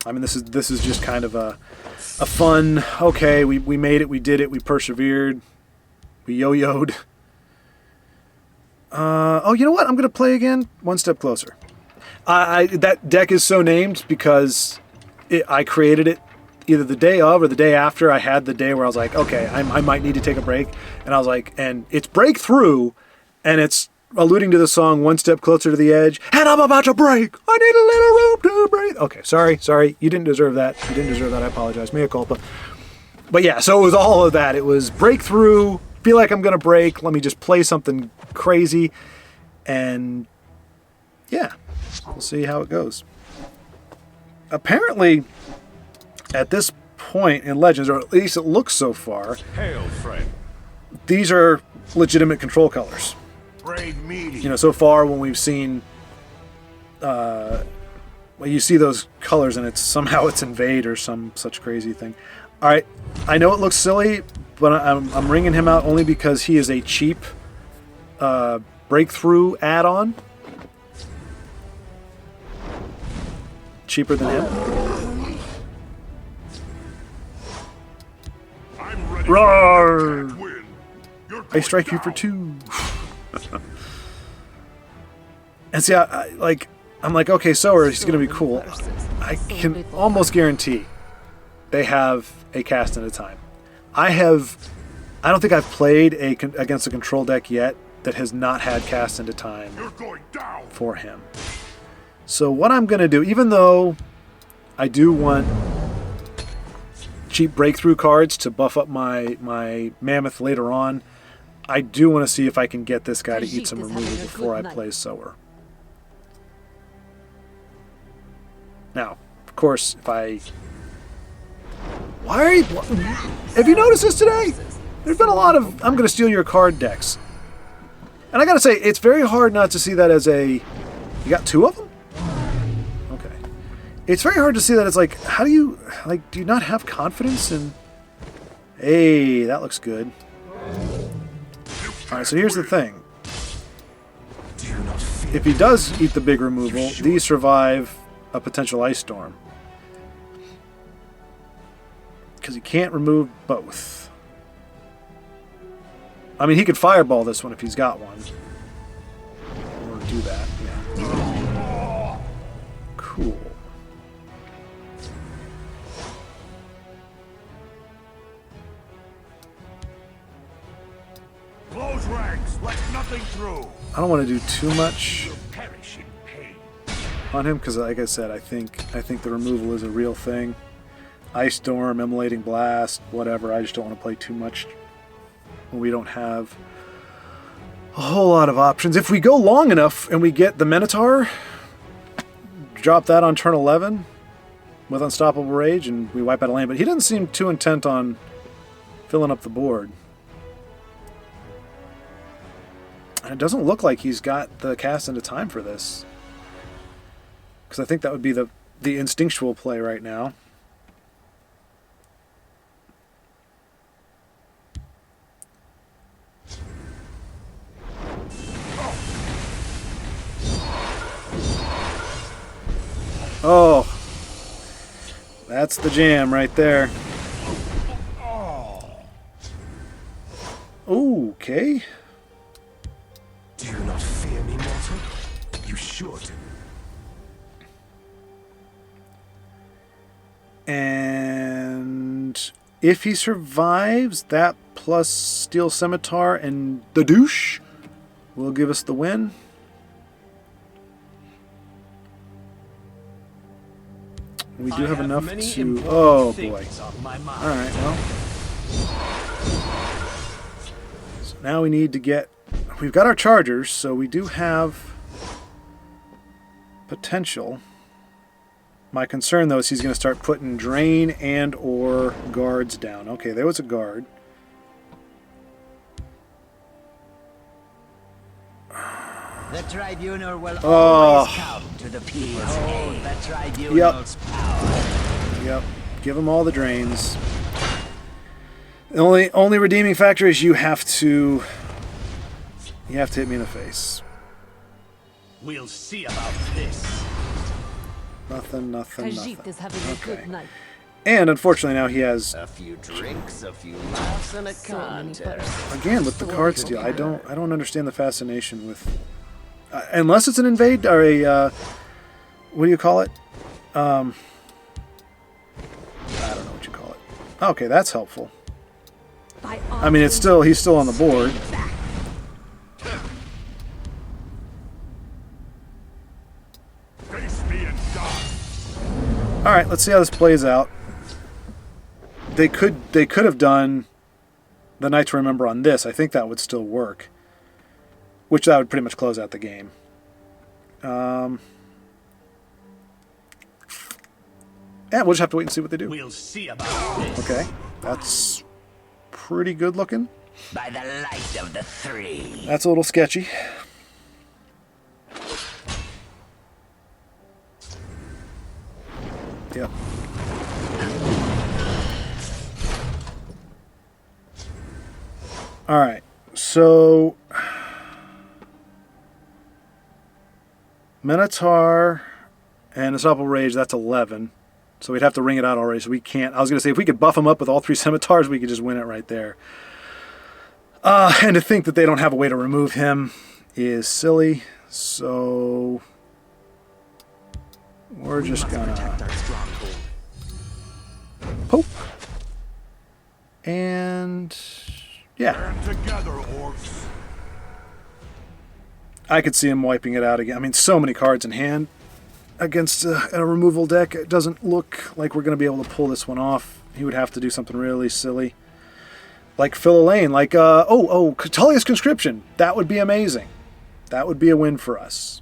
I mean, this is just kind of a fun, okay, we made it, we did it, we persevered, we yo-yoed. Oh, you know what? I'm going to play again. One Step Closer. That deck is so named because I created it either the day of or the day after. I had the day where I was like, okay, I might need to take a break. And I was like, and it's Breakthrough, and it's alluding to the song One Step Closer to the Edge, and I'm about to break. I need a little room to breathe. Okay, sorry. You didn't deserve that. You didn't deserve that. I apologize. Mea culpa. But yeah, so it was all of that. It was Breakthrough, feel like I'm going to break. Let me just play something crazy. And yeah, we'll see how it goes. Apparently, at this point in Legends, or at least it looks so far, Hail, friend. these are legitimate control colors. Brave meaty. You know, so far when we've seen, well, you see those colors and somehow it's Invade or some such crazy thing. All right, I know it looks silly, but I'm ringing him out only because he is a cheap Breakthrough add-on. Cheaper than him. I'm ready. Roar! Can't win. You're I going strike you down. for 2. And see, I'm like, okay, so he's going to be cool. I can almost guarantee they have a cast at a time. I don't think I've played against a control deck yet that has not had cast into time You're going down. for him. So what I'm going to do, even though I do want cheap Breakthrough cards to buff up my Mammoth later on, I do want to see if I can get this guy to eat some removal before I play Sower. Now, of course, if I... Why are you... Have you noticed this today? There's been a lot of I'm going to steal your card decks. And I got to say, it's very hard not to see that as a... You got 2 of them? Okay. It's very hard to see that it's like, how do you... Like, do you not have confidence in... Hey, that looks good. Alright, so here's the thing. If he does eat the big removal, these survive a potential Ice Storm. Because he can't remove both. I mean, he could Fireball this one if he's got one. Or do that, yeah. Cool. Close ranks. Let nothing through. I don't want to do too much Perish in pain. on him because, like I said, I think the removal is a real thing. Ice Storm, Immolating Blast, whatever. I just don't want to play too much when we don't have a whole lot of options. If we go long enough and we get the Minotaur, drop that on turn 11 with Unstoppable Rage, and we wipe out a lane. But he doesn't seem too intent on filling up the board. And it doesn't look like he's got the cast into time for this. Because I think that would be the instinctual play right now. Oh, that's the jam right there. Okay. should. And if he survives, that plus Steel Scimitar and the douche will give us the win. We do have enough to... Oh, boy. Alright, well. So now we need to get... We've got our chargers, so we do have potential. My concern, though, is he's going to start putting drain and or guards down. Okay, there was a guard. The tribunal will always come to the people's aid. The tribunal's power. Yep. Give him all the drains. The only redeeming factor is you have to hit me in the face. We'll see about this. Nothing. Khajiit is having a good night. And unfortunately now he has A few drinks, a few laughs, and a contest. again with the card steal. I don't understand the fascination with unless it's an invade or a what do you call it? I don't know what you call it. Okay, that's helpful. I mean, he's still on the board. Face me and die. All right, let's see how this plays out. They could have done the Night to Remember on this. I think that would still work. Which that would pretty much close out the game. Yeah, we'll just have to wait and see what they do. We'll see about this. Okay, that's pretty good looking. By the light of the three. That's a little sketchy. Yep. All right, so Minotaur and Unstoppable Rage, that's 11. So we'd have to ring it out already, so we can't. I was going to say, if we could buff them up with all 3 Scimitars, we could just win it right there. And to think that they don't have a way to remove him is silly. So we're just going to poke. And yeah. Band together, orcs. I could see him wiping it out again. I mean, so many cards in hand against a removal deck. It doesn't look like we're going to be able to pull this one off. He would have to do something really silly. Like fill a lane. Like, Catalia's Conscription. That would be amazing. That would be a win for us.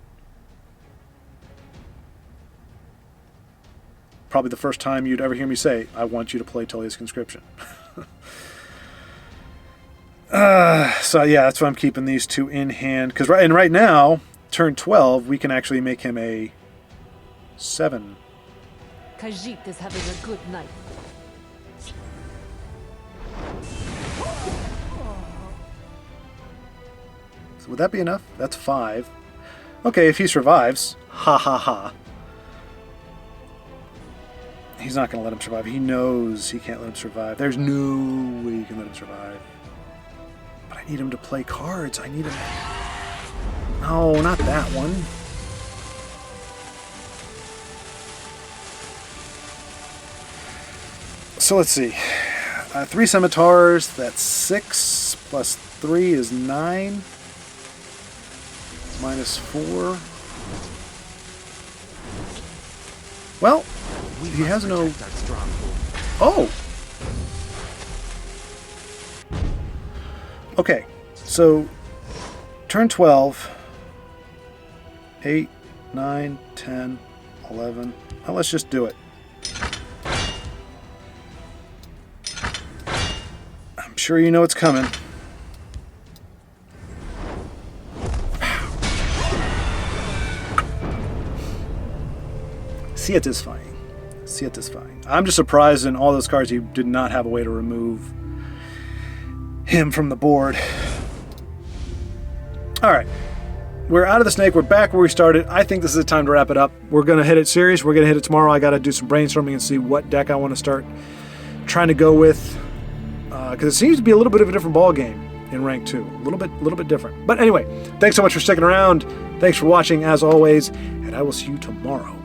Probably the first time you'd ever hear me say, I want you to play Tullia's Conscription. So yeah, that's why I'm keeping these 2 in hand. Because right now, turn 12, we can actually make him a 7. Khajiit is having a good night. So would that be enough? That's 5. Okay, if he survives, ha ha ha. He's not going to let him survive. He knows he can't let him survive. There's no way you can let him survive. But I need him to play cards. I need him... No, not that one. So let's see. 3 Scimitars, that's 6. Plus 3 is 9. Minus 4. Well, he has no... Oh! Okay, so turn 12, 8, 9, 10, 11. Well, let's just do it. I'm sure you know it's coming. Satisfying. Satisfying. I'm just surprised in all those cards you did not have a way to remove him from the board. Alright. We're out of the snake. We're back where we started. I think this is the time to wrap it up. We're going to hit it serious. We're going to hit it tomorrow. I got to do some brainstorming and see what deck I want to start trying to go with. Because it seems to be a little bit of a different ball game in rank 2. A little bit different. But anyway, thanks so much for sticking around. Thanks for watching, as always, and I will see you tomorrow.